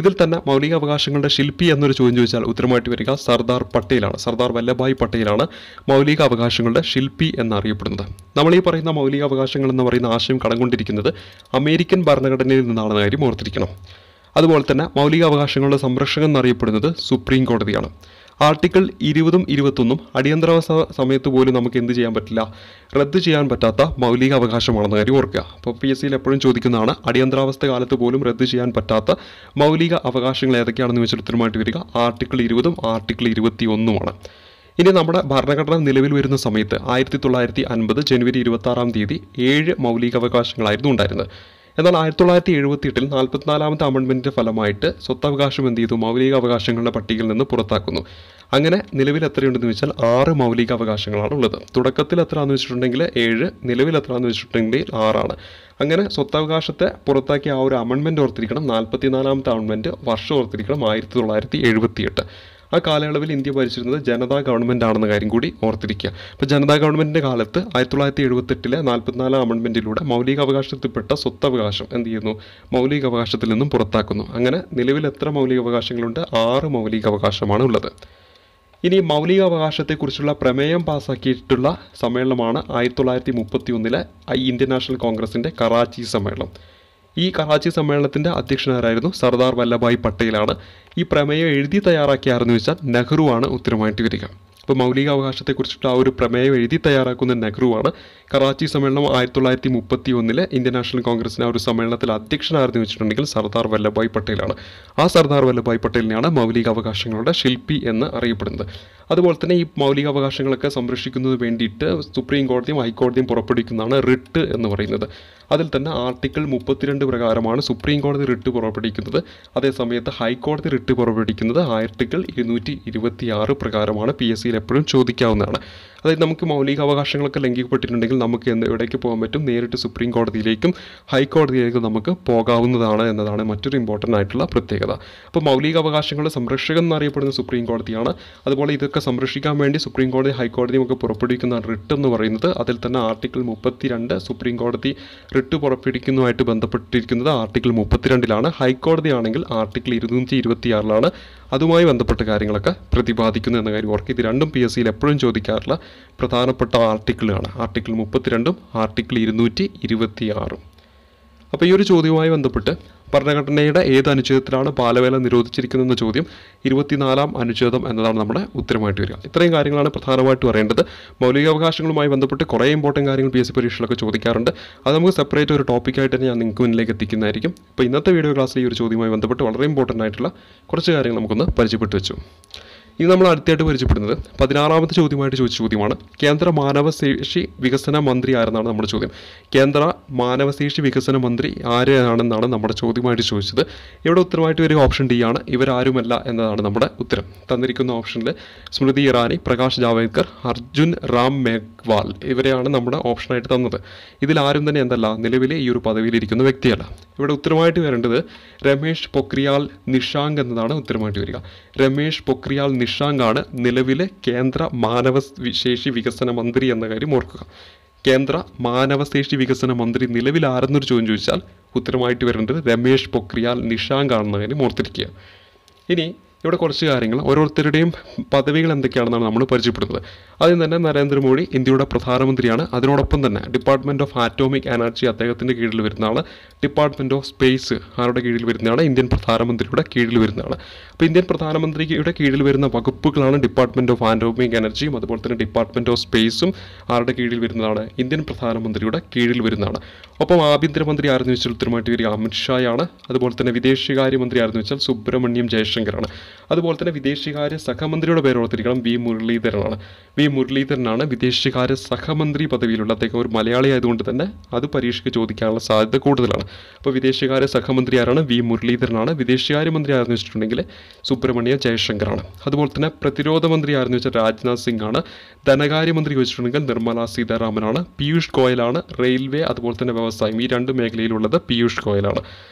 ഇതിൽ തന്നെ മൗലിക അവകാശങ്ങളുടെ ശില്പി എന്നൊരു ചോദ്യം ചോദിച്ചാൽ ഉത്തരമായിട്ട് വരിക സർദാർ വല്ലഭായ് പട്ടേലാണ് മൗലിക അവകാശങ്ങളുടെ ശില്പി എന്നറിയപ്പെടുന്നത്. നമ്മൾ ഈ പറയുന്ന മൗലിക അവകാശങ്ങൾ എന്ന് പറയുന്ന ആശയം കടംകൊണ്ടിരിക്കുന്നത് അമേരിക്കൻ ഭരണഘടനയിൽ നിന്നാണെന്ന കാര്യം ഓർത്തിരിക്കണം. അതുപോലെ തന്നെ മൗലിക അവകാശങ്ങളുടെ സംരക്ഷകൻ എന്നറിയപ്പെടുന്നത് സുപ്രീം കോടതിയാണ്. ആർട്ടിക്കിൾ 20ഉം 21ഉം അടിയന്തരാവസ്ഥ സമയത്ത് പോലും നമുക്ക് എന്ത് ചെയ്യാൻ പറ്റില്ല, റദ്ദ് ചെയ്യാൻ പറ്റാത്ത മൗലിക അവകാശമാണെന്ന കാര്യം ഓർക്കുക. അപ്പോൾ PSCയിൽ എപ്പോഴും ചോദിക്കുന്നതാണ് അടിയന്തരാവസ്ഥ കാലത്ത് പോലും റദ്ദ് ചെയ്യാൻ പറ്റാത്ത മൗലിക അവകാശങ്ങൾ ഏതൊക്കെയാണെന്ന് വെച്ചാൽ ഉത്തരമായിട്ട് വരിക ആർട്ടിക്കിൾ 20ഉം ആർട്ടിക്കിൾ 21ഉമാണ്. ഇനി നമ്മുടെ ഭരണഘടന നിലവിൽ വരുന്ന സമയത്ത് 1950 ജനുവരി 26-ാം തീയതി 7 മൗലിക അവകാശങ്ങളായിരുന്നു ഉണ്ടായിരുന്നത്. എന്നാൽ 1978-ൽ 44ാമത്തെ അമെൻഡ്മെൻറ്റിൻ്റെ ഫലമായിട്ട് സ്വത്തവകാശം എന്ത് ചെയ്തു, മൗലിക അവകാശങ്ങളുടെ പട്ടികയിൽ നിന്ന് പുറത്താക്കുന്നു. അങ്ങനെ നിലവിൽ എത്രയുണ്ടെന്ന് വെച്ചാൽ 6 മൗലിക അവകാശങ്ങളാണ് ഉള്ളത്. തുടക്കത്തിൽ എത്രയാണെന്ന് വെച്ചിട്ടുണ്ടെങ്കിൽ 7, നിലവിൽ എത്രയാണെന്ന് വെച്ചിട്ടുണ്ടെങ്കിൽ 6ആണ്. അങ്ങനെ സ്വത്തവകാശത്തെ പുറത്താക്കിയ ആ ഒരു അമെൻഡ്മെൻറ്റ് ഓർത്തിരിക്കണം. 44ാമത്തെ അമെൻഡ്മെൻറ്റ് വർഷം ഓർത്തിരിക്കണം 1978. ആ കാലയളവിൽ ഇന്ത്യ ഭരിച്ചിരുന്നത് ജനതാ ഗവൺമെൻറ് ആണെന്ന കാര്യം കൂടി ഓർത്തിരിക്കുക. അപ്പോൾ ജനതാ ഗവൺമെൻറ്റിൻ്റെ കാലത്ത് 1978-ലെ 44ാം അമെൻഡ്മെൻറ്റിലൂടെ മൗലിക അവകാശത്തിൽപ്പെട്ട സ്വത്തവകാശം എന്ത് ചെയ്യുന്നു, മൗലിക അവകാശത്തിൽ നിന്നും പുറത്താക്കുന്നു. അങ്ങനെ നിലവിൽ എത്ര മൗലിക അവകാശങ്ങളുണ്ട്, 6 മൗലിക അവകാശമാണ് ഉള്ളത്. ഇനി മൗലിക അവകാശത്തെക്കുറിച്ചുള്ള പ്രമേയം പാസ്സാക്കിയിട്ടുള്ള സമ്മേളനമാണ് 1931-ലെ ഇന്ത്യൻ നാഷണൽ കോൺഗ്രസിൻ്റെ കറാച്ചി സമ്മേളനം. ഈ കറാച്ചി സമ്മേളനത്തിൻ്റെ അധ്യക്ഷനാരായിരുന്നു സർദാർ വല്ലഭായ് പട്ടേലാണ്. ഈ പ്രമേയം എഴുതി തയ്യാറാക്കിയാരെന്ന് വെച്ചാൽ നെഹ്റു ആണ് ഉത്തരമായിട്ട് വരിക. അപ്പോൾ മൗലികാവകാശത്തെക്കുറിച്ചിട്ട് ആ ഒരു പ്രമേയം എഴുതി തയ്യാറാക്കുന്ന നെഹ്റുവാണ്. കറാച്ചി സമ്മേളനം 1931 ഇന്ത്യൻ നാഷണൽ കോൺഗ്രസിന് ആ ഒരു സമ്മേളനത്തിൽ അധ്യക്ഷനായിരുന്നു വെച്ചിട്ടുണ്ടെങ്കിൽ സർദാർ വല്ലഭായ് പട്ടേലാണ്. ആ സർദാർ വല്ലഭായ് പട്ടേലിനെയാണ് മൗലികാവകാശങ്ങളുടെ ശില്പി എന്ന് അറിയപ്പെടുന്നത്. അതുപോലെ തന്നെ ഈ മൗലികാവകാശങ്ങളൊക്കെ സംരക്ഷിക്കുന്നതിന് വേണ്ടിയിട്ട് സുപ്രീം കോടതിയും ഹൈക്കോടതിയും പുറപ്പെടുവിക്കുന്നതാണ് റിട്ട് എന്ന് പറയുന്നത്. അതിൽ തന്നെ ആർട്ടിക്കിൾ 32 പ്രകാരമാണ് സുപ്രീം കോടതി റിട്ട് പുറപ്പെടുവിക്കുന്നത്. അതേസമയത്ത് ഹൈക്കോടതി റിട്ട് പുറപ്പെടുവിക്കുന്നത് ആർട്ടിക്കിൾ 226 പ്രകാരമാണ്. PSCയിൽ എപ്പോഴും ചോദിക്കാവുന്നതാണ്. അതായത് നമുക്ക് മൗലികാവകാശങ്ങളൊക്കെ ലംഘിക്കപ്പെട്ടിട്ടുണ്ടെങ്കിൽ നമുക്ക് എവിടേക്ക് പോകാൻ പറ്റും? നേരിട്ട് സുപ്രീം കോടതിയിലേക്കും ഹൈക്കോടതിയിലേക്കും നമുക്ക് പോകാവുന്നതാണ് എന്നതാണ് മറ്റൊരു ഇമ്പോർട്ടൻ്റ് ആയിട്ടുള്ള പ്രത്യേകത. അപ്പോൾ മൗലികാവകാശങ്ങളുടെ സംരക്ഷകൻ എന്നറിയപ്പെടുന്ന സുപ്രീം കോടതിയാണ്. അതുപോലെ ഇതൊക്കെ സംരക്ഷിക്കാൻ വേണ്ടി സുപ്രീം കോടതി ഹൈക്കോടതിയും ഒക്കെ പുറപ്പെടുവിക്കുന്ന റിട്ട് എന്ന് പറയുന്നത്, അതിൽ തന്നെ ആർട്ടിക്കിൾ 32 സുപ്രീം കോടതി റിട്ട് പുറപ്പെടുവിക്കുന്നതുമായിട്ട് ബന്ധപ്പെട്ടിരിക്കുന്നത് ആർട്ടിക്കിൾ 32 ഹൈക്കോടതി ആണെങ്കിൽ ആർട്ടിക്കിൾ 226 അതുമായി ബന്ധപ്പെട്ട കാര്യങ്ങളൊക്കെ പ്രതിപാദിക്കുന്നു എന്ന കാര്യം ഓർക്കുക. ഇത് രണ്ടും PSCയിൽ എപ്പോഴും ചോദിക്കാറുള്ള പ്രധാനപ്പെട്ട ആർട്ടിക്കിളാണ്. Article 32 article 226. അപ്പോൾ ഈ ഒരു ചോദ്യവുമായി ബന്ധപ്പെട്ട് ഭരണഘടനയുടെ ഏത് അനുച്ഛേദത്തിലാണ് ബാലവേല നിരോധിച്ചിരിക്കുന്നതെന്ന ചോദ്യം 24-ാം അനുച്ഛേദം എന്നതാണ് നമ്മുടെ ഉത്തരമായിട്ട് വരിക. ഇത്രയും കാര്യങ്ങളാണ് പ്രധാനമായിട്ടും അറിയേണ്ടത്. മൗലികാവകാശങ്ങളുമായി ബന്ധപ്പെട്ട് കുറേ ഇമ്പോർട്ടൻറ്റ് കാര്യങ്ങൾ PSC പരീക്ഷകളൊക്കെ ചോദിക്കാറുണ്ട്. അത് നമുക്ക് സെപ്പറേറ്റ് ഒരു ടോപ്പിക്കായിട്ട് തന്നെ ഞാൻ നിങ്ങൾക്ക് മുന്നിലേക്ക് എത്തിക്കുന്നതായിരിക്കും. അപ്പോൾ ഇന്നത്തെ വീഡിയോ ക്ലാസ്സിൽ ഈ ഒരു ചോദ്യവുമായി ബന്ധപ്പെട്ട് വളരെ ഇമ്പോർട്ടൻ്റ് ആയിട്ടുള്ള കുറച്ച് കാര്യങ്ങൾ നമുക്കൊന്ന് പരിചയപ്പെട്ട് വെച്ചു. ഇനി നമ്മൾ അടുത്തായിട്ട് പരിചയപ്പെടുന്നത് 16ാമത്തെ ചോദ്യമായിട്ട് ചോദിച്ച ചോദ്യമാണ്. കേന്ദ്ര മാനവശേഷി വികസന മന്ത്രി ആരെന്നാണ് നമ്മുടെ ചോദ്യം. കേന്ദ്ര മാനവശേഷി വികസന മന്ത്രി ആരെയാണെന്നാണ് നമ്മുടെ ചോദ്യമായിട്ട് ചോദിച്ചത്. ഇവിടെ ഉത്തരമായിട്ട് വരിക ഓപ്ഷൻ D ആണ്. ഇവരാരുമല്ല എന്നതാണ് നമ്മുടെ ഉത്തരം. തന്നിരിക്കുന്ന ഓപ്ഷനിൽ സ്മൃതി ഇറാനി, പ്രകാശ് ജാവ്ദേക്കർ, അർജുൻ റാം മേഘ്വാൾ ഇവരെയാണ് നമ്മുടെ ഓപ്ഷനായിട്ട് തന്നത്. ഇതിലാരും തന്നെ എന്തല്ല നിലവിലെ ഈ ഒരു പദവിയിലിരിക്കുന്ന വ്യക്തിയല്ല. ഇവിടെ ഉത്തരമായിട്ട് വരേണ്ടത് രമേഷ് പൊക്രിയാൽ നിഷാങ്ക് എന്നതാണ് ഉത്തരമായിട്ട് വരിക. രമേഷ് പൊക്രിയാൽ നിഷാങ്ക് ആണ് നിലവിലെ കേന്ദ്ര മാനവശേഷി വികസന മന്ത്രി എന്ന കാര്യം ഓർക്കുക. കേന്ദ്ര മാനവശേഷി വികസന മന്ത്രി നിലവിൽ ആരെന്നൊരു ചോദ്യം ചോദിച്ചാൽ ഉത്തരമായിട്ട് വരേണ്ടത് രമേഷ് പൊക്രിയാൽ നിഷാങ്ക് ആണെന്ന കാര്യം ഓർത്തിരിക്കുക. ഇനി ഇവിടെ കുറച്ച് കാര്യങ്ങൾ ഓരോരുത്തരുടെയും പദവികൾ എന്തൊക്കെയാണെന്നാണ് നമ്മൾ പരിചയപ്പെടുന്നത്. ആദ്യം തന്നെ നരേന്ദ്രമോദി ഇന്ത്യയുടെ പ്രധാനമന്ത്രിയാണ്. അതിനോടൊപ്പം തന്നെ ഡിപ്പാർട്ട്മെൻറ്റ് ഓഫ് ആറ്റോമിക് എനർജി അദ്ദേഹത്തിൻ്റെ കീഴിൽ വരുന്നതാണ്. ഡിപ്പാർട്ട്മെൻറ്റ് ഓഫ് സ്പേസ് ആരുടെ കീഴിൽ വരുന്നതാണ്? ഇന്ത്യൻ പ്രധാനമന്ത്രിയുടെ കീഴിൽ വരുന്നതാണ്. അപ്പോൾ ഇന്ത്യൻ പ്രധാനമന്ത്രിയുടെ കീഴിൽ വരുന്ന വകുപ്പുകളാണ് ഡിപ്പാർട്ട്മെൻറ്റ് ഓഫ് ആറ്റോമിക് എനർജിയും അതുപോലെ തന്നെ ഡിപ്പാർട്ട്മെൻറ്റ് ഓഫ് സ്പേസും ആരുടെ കീഴിൽ വരുന്നതാണ്? ഇന്ത്യൻ പ്രധാനമന്ത്രിയുടെ കീഴിൽ വരുന്നതാണ്. ഒപ്പം ആഭ്യന്തരമന്ത്രി ആരെന്ന് വെച്ചാൽ ഉത്തരമായിട്ട് വരിക അമിത്ഷായാണ്. അതുപോലെ തന്നെ വിദേശകാര്യമന്ത്രി ആരെന്ന് വെച്ചാൽ സുബ്രഹ്മണ്യം ജയശങ്കറാണ്. അതുപോലെ തന്നെ വിദേശകാര്യ സഹമന്ത്രിയുടെ പേര് ഓർത്തിരിക്കണം, വി മുരളീധരനാണ്. വി മുരളീധരനാണ് വിദേശകാര്യ സഹമന്ത്രി പദവിയിലുള്ള. അദ്ദേഹം ഒരു മലയാളി ആയതുകൊണ്ട് തന്നെ അത് പരീക്ഷയ്ക്ക് ചോദിക്കാനുള്ള സാധ്യത കൂടുതലാണ്. അപ്പോൾ വിദേശകാര്യ സഹമന്ത്രി ആരാണ്? വി മുരളീധരനാണ്. വിദേശകാര്യമന്ത്രി ആരെന്ന് വെച്ചിട്ടുണ്ടെങ്കിൽ സുബ്രഹ്മണ്യ ജയശങ്കറാണ്. അതുപോലെ തന്നെ പ്രതിരോധ മന്ത്രി ആരെന്ന് വെച്ചാൽ രാജ്നാഥ് സിംഗ് ആണ്. ധനകാര്യമന്ത്രി വെച്ചിട്ടുണ്ടെങ്കിൽ നിർമ്മല സീതാരാമനാണ്. പീയൂഷ് ഗോയലാണ്. റെയിൽവേ അതുപോലെ തന്നെ വ്യവസായം ഈ രണ്ട് മേഖലയിലുള്ളത് പീയൂഷ് ഗോയലാണ്.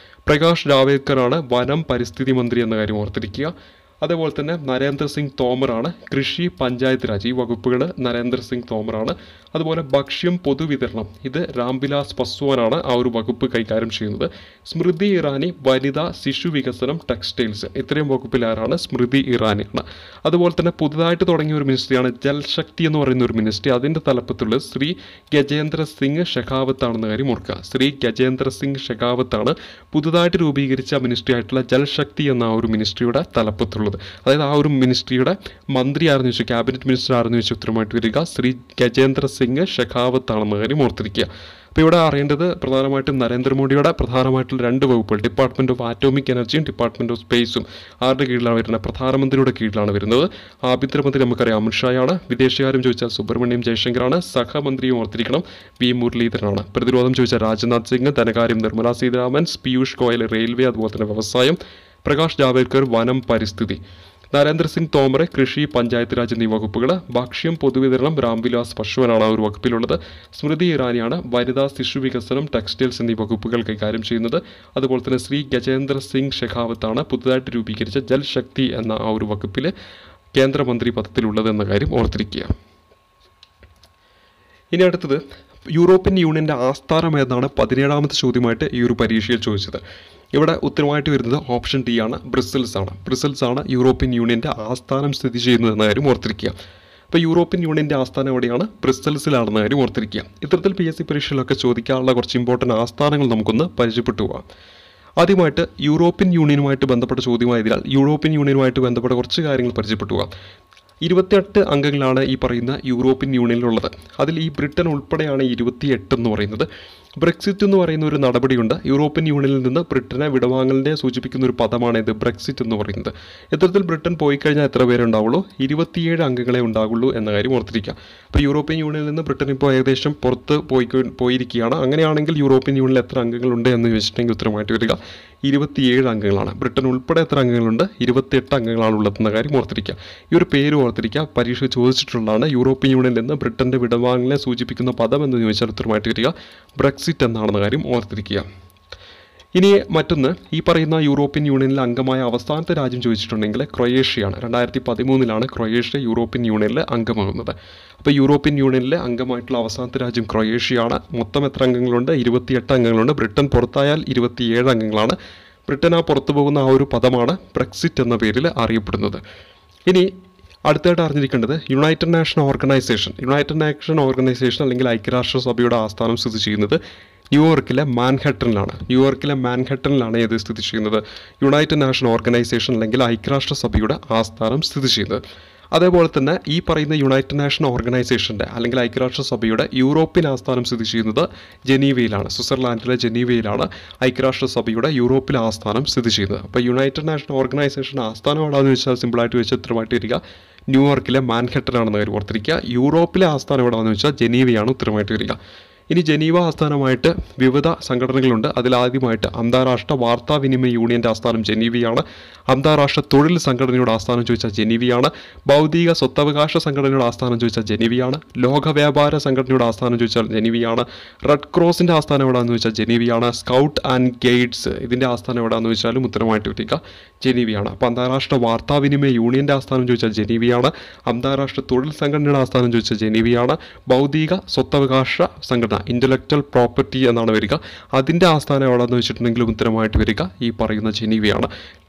പ്രകാശ് ജാവ്ദേക്കറാണ് വനം പരിസ്ഥിതി മന്ത്രി എന്ന കാര്യം ഓർത്തിരിക്കുക. അതേപോലെ തന്നെ നരേന്ദ്ര സിംഗ് തോമറാണ് കൃഷി പഞ്ചായത്ത് രാജ് ഈ വകുപ്പുകൾ നരേന്ദ്ര സിംഗ് തോമറാണ്. അതുപോലെ ഭക്ഷ്യം പൊതുവിതരണം ഇത് രാംവിലാസ് പസ്വാനാണ് ആ ഒരു വകുപ്പ് കൈകാര്യം ചെയ്യുന്നത്. സ്മൃതി ഇറാനി വനിതാ ശിശു വികസനം ടെക്സ്റ്റൈൽസ് ഇത്രയും വകുപ്പിലാരാണ്? സ്മൃതി ഇറാനിയാണ്. അതുപോലെ തന്നെ പുതുതായിട്ട് തുടങ്ങിയ ഒരു മിനിസ്ട്രിയാണ് ജൽശക്തി എന്ന് പറയുന്ന ഒരു മിനിസ്ട്രി. അതിൻ്റെ തലപ്പത്തുള്ളത് ശ്രീ ഗജേന്ദ്ര സിംഗ് ഷെഖാവത്ത് ആണെന്ന കാര്യം ഓർക്കുക. ശ്രീ ഗജേന്ദ്ര സിംഗ് ഷെഖാവത്താണ് പുതുതായിട്ട് രൂപീകരിച്ച മിനിസ്ട്രി ആയിട്ടുള്ള ജൽശക്തി എന്ന ആ ഒരു മിനിസ്ട്രിയുടെ തലപ്പത്തുള്ളത്. അതായത് ആ ഒരു മിനിസ്ട്രിയുടെ മന്ത്രി ആരെന്ന് വെച്ചാൽ ക്യാബിനറ്റ് മിനിസ്റ്റർ ആരെന്ന് വെച്ചാൽ ഉത്തരമായിട്ട് വരിക ശ്രീ ഗജേന്ദ്ര സിംഗ് ഷെഖാവത്ത് ആണെന്ന കാര്യം ഓർത്തിരിക്കുക. അപ്പോൾ ഇവിടെ അറിയേണ്ടത് പ്രധാനമായിട്ടും നരേന്ദ്രമോദിയുടെ പ്രധാനമായിട്ടുള്ള രണ്ട് വകുപ്പുകൾ ഡിപ്പാർട്ട്മെൻറ്റ് ഓഫ് ആറ്റോമിക് എനർജിയും ഡിപ്പാർട്ട്മെൻറ്റ് ഓഫ് സ്പേസും ആരുടെ കീഴിലാണ് വരുന്നത്? പ്രധാനമന്ത്രിയുടെ കീഴിലാണ് വരുന്നത്. ആഭ്യന്തരമന്ത്രി നമുക്കറിയാം അമിത്ഷായാണ്. വിദേശകാര്യം ചോദിച്ചാൽ സുബ്രഹ്മണ്യം ജയശങ്കറാണ്. സഹമന്ത്രിയും ഓർത്തിരിക്കണം വി മുരളീധരനാണ്. പ്രതിരോധം ചോദിച്ചാൽ രാജ്നാഥ് സിംഗ്. ധനകാര്യം നിർമ്മല സീതാരാമൻ. പീയൂഷ് ഗോയൽ റെയിൽവേ അതുപോലെ തന്നെ വ്യവസായം. പ്രകാശ് ജാവ്ദേക്കർ വനം പരിസ്ഥിതി. നരേന്ദ്ര സിംഗ് തോമർ കൃഷി പഞ്ചായത്ത് രാജ് എന്നീ വകുപ്പുകൾ. ഭക്ഷ്യം പൊതുവിതരണം രാംവിലാസ് പസ്വാനാണ് ആ ഒരു വകുപ്പിലുള്ളത്. സ്മൃതി ഇറാനിയാണ് വനിതാ ശിശു വികസനം ടെക്സ്റ്റൈൽസ് എന്നീ വകുപ്പുകൾ കൈകാര്യം ചെയ്യുന്നത്. അതുപോലെ തന്നെ ശ്രീ ഗജേന്ദ്ര സിംഗ് ഷെഖാവത്താണ് പുതുതായിട്ട് രൂപീകരിച്ച ജൽശക്തി എന്ന ആ ഒരു വകുപ്പിൽ കേന്ദ്രമന്ത്രി പദത്തിലുള്ളത് എന്ന കാര്യം ഓർത്തിരിക്കുക. ഇനി അടുത്തത് യൂറോപ്യൻ യൂണിയൻ്റെ ആസ്ഥാനം ഏതാണ്? 17ാമത്തെ ചോദ്യമായിട്ട് ഈ ഒരു പരീക്ഷയിൽ ചോദിച്ചത്. ഇവിടെ ഉത്തരമായിട്ട് വരുന്നത് ഓപ്ഷൻ D ആണ്, ബ്രസൽസ് ആണ്. ബ്രസൽസ് ആണ് യൂറോപ്യൻ യൂണിയൻ്റെ ആസ്ഥാനം സ്ഥിതി ചെയ്യുന്നത് എന്ന കാര്യം ഓർത്തിരിക്കുക. അപ്പോൾ യൂറോപ്യൻ യൂണിയൻ്റെ ആസ്ഥാനം എവിടെയാണ്? ബ്രസൽസിലാണെന്ന കാര്യം ഓർത്തിരിക്കുക. ഇത്തരത്തിൽ PSC പരീക്ഷയിലൊക്കെ ചോദിക്കാനുള്ള കുറച്ച് ഇമ്പോർട്ടൻറ്റ് ആസ്ഥാനങ്ങൾ നമുക്കൊന്ന് പരിചയപ്പെട്ടു പോകാം. ആദ്യമായിട്ട് യൂറോപ്യൻ യൂണിയനുമായിട്ട് ബന്ധപ്പെട്ട ചോദ്യമായതിനാൽ യൂറോപ്യൻ യൂണിയനുമായിട്ട് ബന്ധപ്പെട്ട കുറച്ച് കാര്യങ്ങൾ പരിചയപ്പെട്ടു പോകാം. 28 അംഗങ്ങളാണ് ഈ പറയുന്ന യൂറോപ്യൻ യൂണിയനിലുള്ളത്. അതിൽ ഈ ബ്രിട്ടൻ ഉൾപ്പെടെയാണ് 28 എന്ന് പറയുന്നത്. ബ്രെക്സിറ്റ് എന്ന് പറയുന്ന ഒരു നടപടിയുണ്ട്. യൂറോപ്യൻ യൂണിയനിൽ നിന്ന് ബ്രിട്ടനെ വിടവാങ്ങലിനെ സൂചിപ്പിക്കുന്ന ഒരു പദമാണ് ഇത് ബ്രെക്സിറ്റ് എന്ന് പറയുന്നത്. ഇത്തരത്തിൽ ബ്രിട്ടൻ പോയി കഴിഞ്ഞാൽ എത്ര പേരെ ഉണ്ടാവുള്ളൂ? 27 അംഗങ്ങളെ ഉണ്ടാകുള്ളൂ എന്ന കാര്യം ഓർത്തിരിക്കുക. അപ്പോൾ യൂറോപ്യൻ യൂണിയനിൽ നിന്ന് ബ്രിട്ടൻ ഇപ്പോൾ ഏകദേശം പുറത്ത് പോയിരിക്കുകയാണ്. അങ്ങനെയാണെങ്കിൽ യൂറോപ്യൻ യൂണിയനിൽ എത്ര അംഗങ്ങളുണ്ട് എന്ന് ചോദിച്ചിട്ടുണ്ടെങ്കിൽ ഉത്തരമായിട്ട് വരിക 27 അംഗങ്ങളാണ്. ബ്രിട്ടൻ ഉൾപ്പെടെ എത്ര അംഗങ്ങളുണ്ട്? 28 അംഗങ്ങളാണ് ഉള്ളതെന്ന കാര്യം ഓർത്തിരിക്കുക. ഈ ഒരു പേര് ഓർത്തിരിക്കുക. പരീക്ഷ ചോദിച്ചിട്ടുള്ളതാണ്. യൂറോപ്യൻ യൂണിയനിൽ നിന്ന് ബ്രിട്ടൻ്റെ വിടവാങ്ങലിനെ സൂചിപ്പിക്കുന്ന പദം എന്ന് ചോദിച്ചാൽ ഉത്തരമായിട്ട് വരിക ബ്രെക്സിറ്റ് എന്നാണെന്ന കാര്യം ഓർത്തിരിക്കുക. ഇനി മറ്റൊന്ന്, ഈ പറയുന്ന യൂറോപ്യൻ യൂണിയനിലെ അംഗമായ അവസാനത്തെ രാജ്യം ചോദിച്ചിട്ടുണ്ടെങ്കിൽ ക്രൊയേഷ്യയാണ്. 2013 ക്രൊയേഷ്യ യൂറോപ്യൻ യൂണിയനിൽ അംഗമാകുന്നത്. അപ്പോൾ യൂറോപ്യൻ യൂണിയനിലെ അംഗമായിട്ടുള്ള അവസാനത്തെ രാജ്യം ക്രൊയേഷ്യയാണ്. മൊത്തം എത്ര അംഗങ്ങളുണ്ട്? 28 അംഗങ്ങളുണ്ട്. ബ്രിട്ടൻ പുറത്തായാൽ 27 അംഗങ്ങളാണ്. ബ്രിട്ടൻ പുറത്തു പോകുന്ന ആ ഒരു പദമാണ് ബ്രെക്സിറ്റ് എന്ന പേരിൽ അറിയപ്പെടുന്നത്. ഇനി അടുത്തായിട്ട് അറിഞ്ഞിരിക്കേണ്ടത് യുണൈറ്റഡ് നാഷൻ ഓർഗനൈസേഷൻ അല്ലെങ്കിൽ ഐക്യരാഷ്ട്രസഭയുടെ ആസ്ഥാനം സ്ഥിതി ചെയ്യുന്നത് ന്യൂയോർക്കിലെ മാൻഹട്ടനിലാണ് ഇത് സ്ഥിതി ചെയ്യുന്നത്. യുണൈറ്റഡ് നാഷൻ ഓർഗനൈസേഷൻ അല്ലെങ്കിൽ ഐക്യരാഷ്ട്രസഭയുടെ ആസ്ഥാനം സ്ഥിതി ചെയ്യുന്നത്. അതേപോലെ തന്നെ ഈ പറയുന്ന യുണൈറ്റഡ് നാഷൻ ഓർഗനൈസേഷൻ്റെ അല്ലെങ്കിൽ ഐക്യരാഷ്ട്രസഭയുടെ യൂറോപ്യൻ ആസ്ഥാനം സ്ഥിതി ചെയ്യുന്നത് ജനീവയിലാണ്. സ്വിറ്റ്സർലാൻഡിലെ ജനീവയിലാണ് ഐക്യരാഷ്ട്രസഭയുടെ യൂറോപ്പിലെ ആസ്ഥാനം സ്ഥിതി ചെയ്യുന്നത്. അപ്പോൾ യുണൈറ്റഡ് നാഷൻ ഓർഗനൈസേഷൻ ആസ്ഥാനം എവിടെയാണെന്ന് വെച്ചാൽ സിമ്പിളായിട്ട് വെച്ചാൽ ഉത്തരമായിട്ട് വരിക ന്യൂയോർക്കിലെ മാൻഹട്ടനാണെന്ന് കാര്യം ഓർത്തിരിക്കുക. യൂറോപ്പിലെ ആസ്ഥാനം എവിടെയാണെന്ന് വെച്ചാൽ ജനീവയാണ് ഉത്തരമായിട്ട് വരിക. ഇനി ജനീവ ആസ്ഥാനമായിട്ട് വിവിധ സംഘടനകളുണ്ട്. അതിലാദ്യമായിട്ട് അന്താരാഷ്ട്ര വാർത്താവിനിമയ യൂണിയൻ്റെ ആസ്ഥാനം ജനീവയാണ്. അന്താരാഷ്ട്ര തൊഴിൽ സംഘടനയുടെ ആസ്ഥാനം ചോദിച്ചാൽ ജനീവയാണ്. ബൗദ്ധിക സ്വത്തവകാശ സംഘടനയുടെ ആസ്ഥാനം ചോദിച്ചാൽ ജനീവയാണ്. ലോക വ്യാപാര സംഘടനയുടെ ആസ്ഥാനം ചോദിച്ചാൽ ജനീവയാണ്. റെഡ് ക്രോസിൻ്റെ ആസ്ഥാനം എവിടെയാണെന്ന് ചോദിച്ചാൽ ജനീവയാണ്. സ്കൗട്ട് ആൻഡ് ഗൈഡ്സ് ഇതിൻ്റെ ആസ്ഥാനം എവിടെയാണെന്ന് ചോദിച്ചാലും ഉത്തരമായിട്ട് വരിക ജനീവയാണ്. അപ്പോൾ അന്താരാഷ്ട്ര വാർത്താവിനിമയ യൂണിയൻ്റെ ആസ്ഥാനം ചോദിച്ചാൽ ജനീവയാണ്. അന്താരാഷ്ട്ര തൊഴിൽ സംഘടനയുടെ ആസ്ഥാനം ചോദിച്ചാൽ ജനീവയാണ്. ബൗദ്ധിക സ്വത്തവകാശ സംഘടന ഇന്റലക്ച്വൽ പ്രോപ്പർട്ടി എന്നാണ് വരിക. അതിൻ്റെ ആസ്ഥാനം എവിടെയെന്ന് വെച്ചിട്ടുണ്ടെങ്കിലും ഉത്തരമായിട്ട് വരിക ഈ പറയുന്ന ജനീവയാണ്.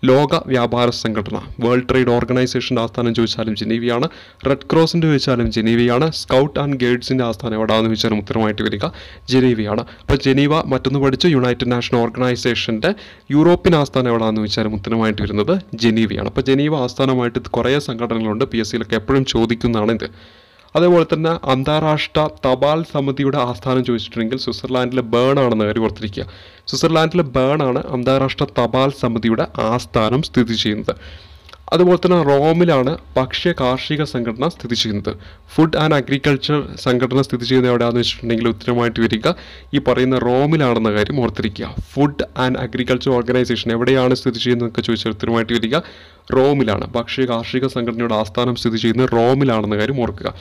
ലോക വ്യാപാര സംഘടന വേൾഡ് ട്രേഡ് ഓർഗനൈസേഷൻ്റെ ആസ്ഥാനം ചോദിച്ചാലും ജനീവയാണ്. റെഡ് ക്രോസിൻ്റെ ചോദിച്ചാലും ജനീവയാണ്. സ്കൗട്ട് ആൻഡ് ഗൈഡ്സിൻ്റെ ആസ്ഥാനം എവിടെയാണെന്ന് ചോദിച്ചാലും ഉത്തരമായിട്ട് വരിക ജനീവയാണ്. അപ്പോൾ ജനീവ മറ്റൊന്ന് പഠിച്ചു. യുണൈറ്റഡ് നാഷൻ ഓർഗനൈസേഷൻ്റെ യൂറോപ്യൻ ആസ്ഥാനം എവിടെയാണെന്ന് ചോദിച്ചാലും ഉത്തരമായിട്ട് വരുന്നത് ജനീവയാണ്. അപ്പോൾ ജനീവ ആസ്ഥാനമായിട്ട് കുറേ സംഘടനകളുണ്ട്. PSCയിലൊക്കെ എപ്പോഴും ചോദിക്കുന്നതാണ് ഇത്. അതേപോലെ തന്നെ അന്താരാഷ്ട്ര തപാൽ സമിതിയുടെ ആസ്ഥാനം ചോദിച്ചിട്ടുണ്ടെങ്കിൽ സ്വിറ്റ്സർലാൻഡിലെ ബേൺ ആണെന്ന് കാര്യം ഓർത്തിരിക്കുക. സ്വിറ്റ്സർലാൻഡിലെ ബേൺ ആണ് അന്താരാഷ്ട്ര തപാൽ സമിതിയുടെ ആസ്ഥാനം സ്ഥിതി ചെയ്യുന്നത്. അതുപോലെ തന്നെ റോമിലാണ് ഭക്ഷ്യ കാർഷിക സംഘടന സ്ഥിതി ചെയ്യുന്നത്. ഫുഡ് ആൻഡ് അഗ്രികൾച്ചർ സംഘടന സ്ഥിതി ചെയ്യുന്നത് എവിടെയാണെന്ന് വെച്ചിട്ടുണ്ടെങ്കിൽ ഉത്തരമായിട്ട് വരിക ഈ പറയുന്ന റോമിലാണെന്ന കാര്യം ഓർത്തിരിക്കുക. ഫുഡ് ആൻഡ് അഗ്രികൾച്ചർ ഓർഗനൈസേഷൻ എവിടെയാണ് സ്ഥിതി ചെയ്യുന്നതൊക്കെ ചോദിച്ചാൽ ഉത്തരമായിട്ട് വരിക റോമിലാണ്. ഭക്ഷ്യ കാർഷിക സംഘടനയുടെ ആസ്ഥാനം സ്ഥിതി ചെയ്യുന്നത് റോമിലാണെന്ന കാര്യം ഓർക്കുക.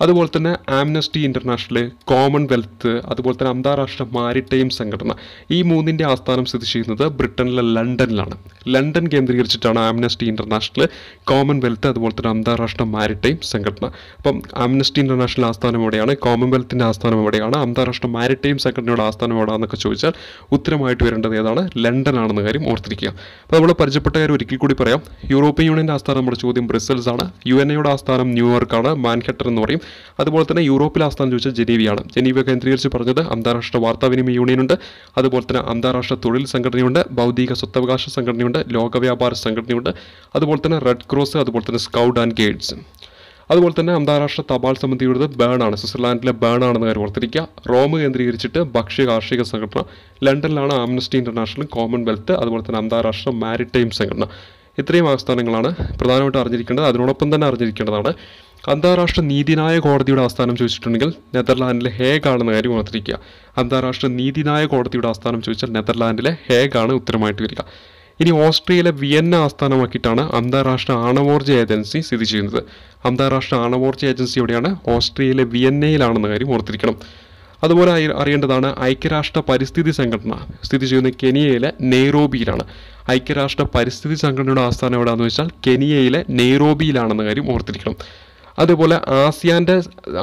അതുപോലെ തന്നെ ആംനസ്റ്റി ഇൻ്റർനാഷണൽ, കോമൺവെൽത്ത്, അതുപോലെ തന്നെ അന്താരാഷ്ട്ര മാരിടൈം സംഘടന ഈ മൂന്നിൻ്റെ ആസ്ഥാനം സ്ഥിതി ചെയ്യുന്നത് ബ്രിട്ടനിലെ ലണ്ടനിലാണ്. ലണ്ടൻ കേന്ദ്രീകരിച്ചിട്ടാണ് ആംനസ്റ്റി ഇൻ്റർനാഷണൽ, കോമൺവെൽത്ത്, അതുപോലെ തന്നെ അന്താരാഷ്ട്ര മാരിടൈം സംഘടന. അപ്പം ആംനസ്റ്റി ഇൻ്റർനാഷണൽ ആസ്ഥാനം എവിടെയാണ്? കോമൺവെൽത്തിൻ്റെ ആസ്ഥാനം എവിടെയാണ്? അന്താരാഷ്ട്ര മാരിടൈം സംഘടനയുടെ ആസ്ഥാനം എവിടെയാണെന്നൊക്കെ ചോദിച്ചാൽ ഉത്തരമായിട്ട് വരേണ്ടത് ഏതാണ്? ലണ്ടൻ ആണെന്ന കാര്യം ഓർത്തിരിക്കുക. അപ്പോൾ നമ്മൾ പരിചയപ്പെട്ട കാര്യം ഒരിക്കൽ കൂടി പറയാം. യൂറോപ്യൻ യൂണിയൻ്റെ ആസ്ഥാനം നമ്മുടെ ചോദ്യം ബ്രസൽസ് ആണ്. UNAയുടെ ആസ്ഥാനം ന്യൂയോർക്കാണ്, മാൻഹട്ടൻ എന്ന് പറയും. അതുപോലെ തന്നെ യൂറോപ്പിലെ ആസ്ഥാനം ചോദിച്ചാൽ ജനീവയാണ്. ജനീവ കേന്ദ്രീകരിച്ച് പറഞ്ഞത് അന്താരാഷ്ട്ര വാർത്താവിനിമയ യൂണിയനുണ്ട്, അതുപോലെ തന്നെ അന്താരാഷ്ട്ര തൊഴിൽ സംഘടനയുണ്ട്, ബൗദ്ധിക സ്വത്തവകാശ സംഘടനയുണ്ട്, ലോക വ്യാപാര സംഘടനയുണ്ട്, അതുപോലെ തന്നെ റെഡ് ക്രോസ്, അതുപോലെ തന്നെ സ്കൗട്ട് ആൻഡ് ഗൈഡ്സ്. അതുപോലെ തന്നെ അന്താരാഷ്ട്ര തപാൽ സമിതിയുടെ ബേൺ ആണ്, സ്വിറ്റ്സർലാൻഡിലെ ബേൺ ആണെന്ന് കാര്യം ഓർത്തിരിക്കുക. റോം കേന്ദ്രീകരിച്ചിട്ട് ഭക്ഷ്യ കാർഷിക സംഘടന, ലണ്ടനിലാണ് ആംനസ്റ്റി ഇൻ്റർനാഷണൽ, കോമൺവെൽത്ത്, അതുപോലെ തന്നെ അന്താരാഷ്ട്ര മാരിടൈം സംഘടന. ഇത്രയും ആസ്ഥാനങ്ങളാണ് പ്രധാനമായിട്ട് അറിഞ്ഞിരിക്കേണ്ടത്. അതിനോടൊപ്പം തന്നെ അറിഞ്ഞിരിക്കേണ്ടതാണ് അന്താരാഷ്ട്ര നീതിന്യായ കോടതിയുടെ ആസ്ഥാനം ചോദിച്ചിട്ടുണ്ടെങ്കിൽ നെതർലാൻഡിലെ ഹേഗ് ആണെന്ന കാര്യം ഓർത്തിരിക്കുക. അന്താരാഷ്ട്ര നീതിന്യായ കോടതിയുടെ ആസ്ഥാനം ചോദിച്ചാൽ നെതർലാൻഡിലെ ഹേഗ് ആണ് ഉത്തരമായിട്ട് വരിക. ഇനി ഓസ്ട്രിയയിലെ വിയന്ന ആസ്ഥാനമാക്കിയിട്ടാണ് അന്താരാഷ്ട്ര ആണവോർജ്ജ ഏജൻസി സ്ഥിതി ചെയ്യുന്നത്. അന്താരാഷ്ട്ര ആണവോർജ്ജ ഏജൻസി എവിടെയാണ്? ഓസ്ട്രിയയിലെ വിയന്നയിലാണെന്ന കാര്യം ഓർത്തിരിക്കണം. അതുപോലെ അറിയേണ്ടതാണ് ഐക്യരാഷ്ട്ര പരിസ്ഥിതി സംഘടന സ്ഥിതി ചെയ്യുന്ന കെനിയയിലെ നെയ്റോബിയിലാണ്. ഐക്യരാഷ്ട്ര പരിസ്ഥിതി സംഘടനയുടെ ആസ്ഥാനം എവിടെയാണെന്ന് വെച്ചാൽ കെനിയയിലെ നെയ്റോബിയിലാണെന്ന കാര്യം ഓർത്തിരിക്കണം. അതുപോലെ ആസിയാൻ്റെ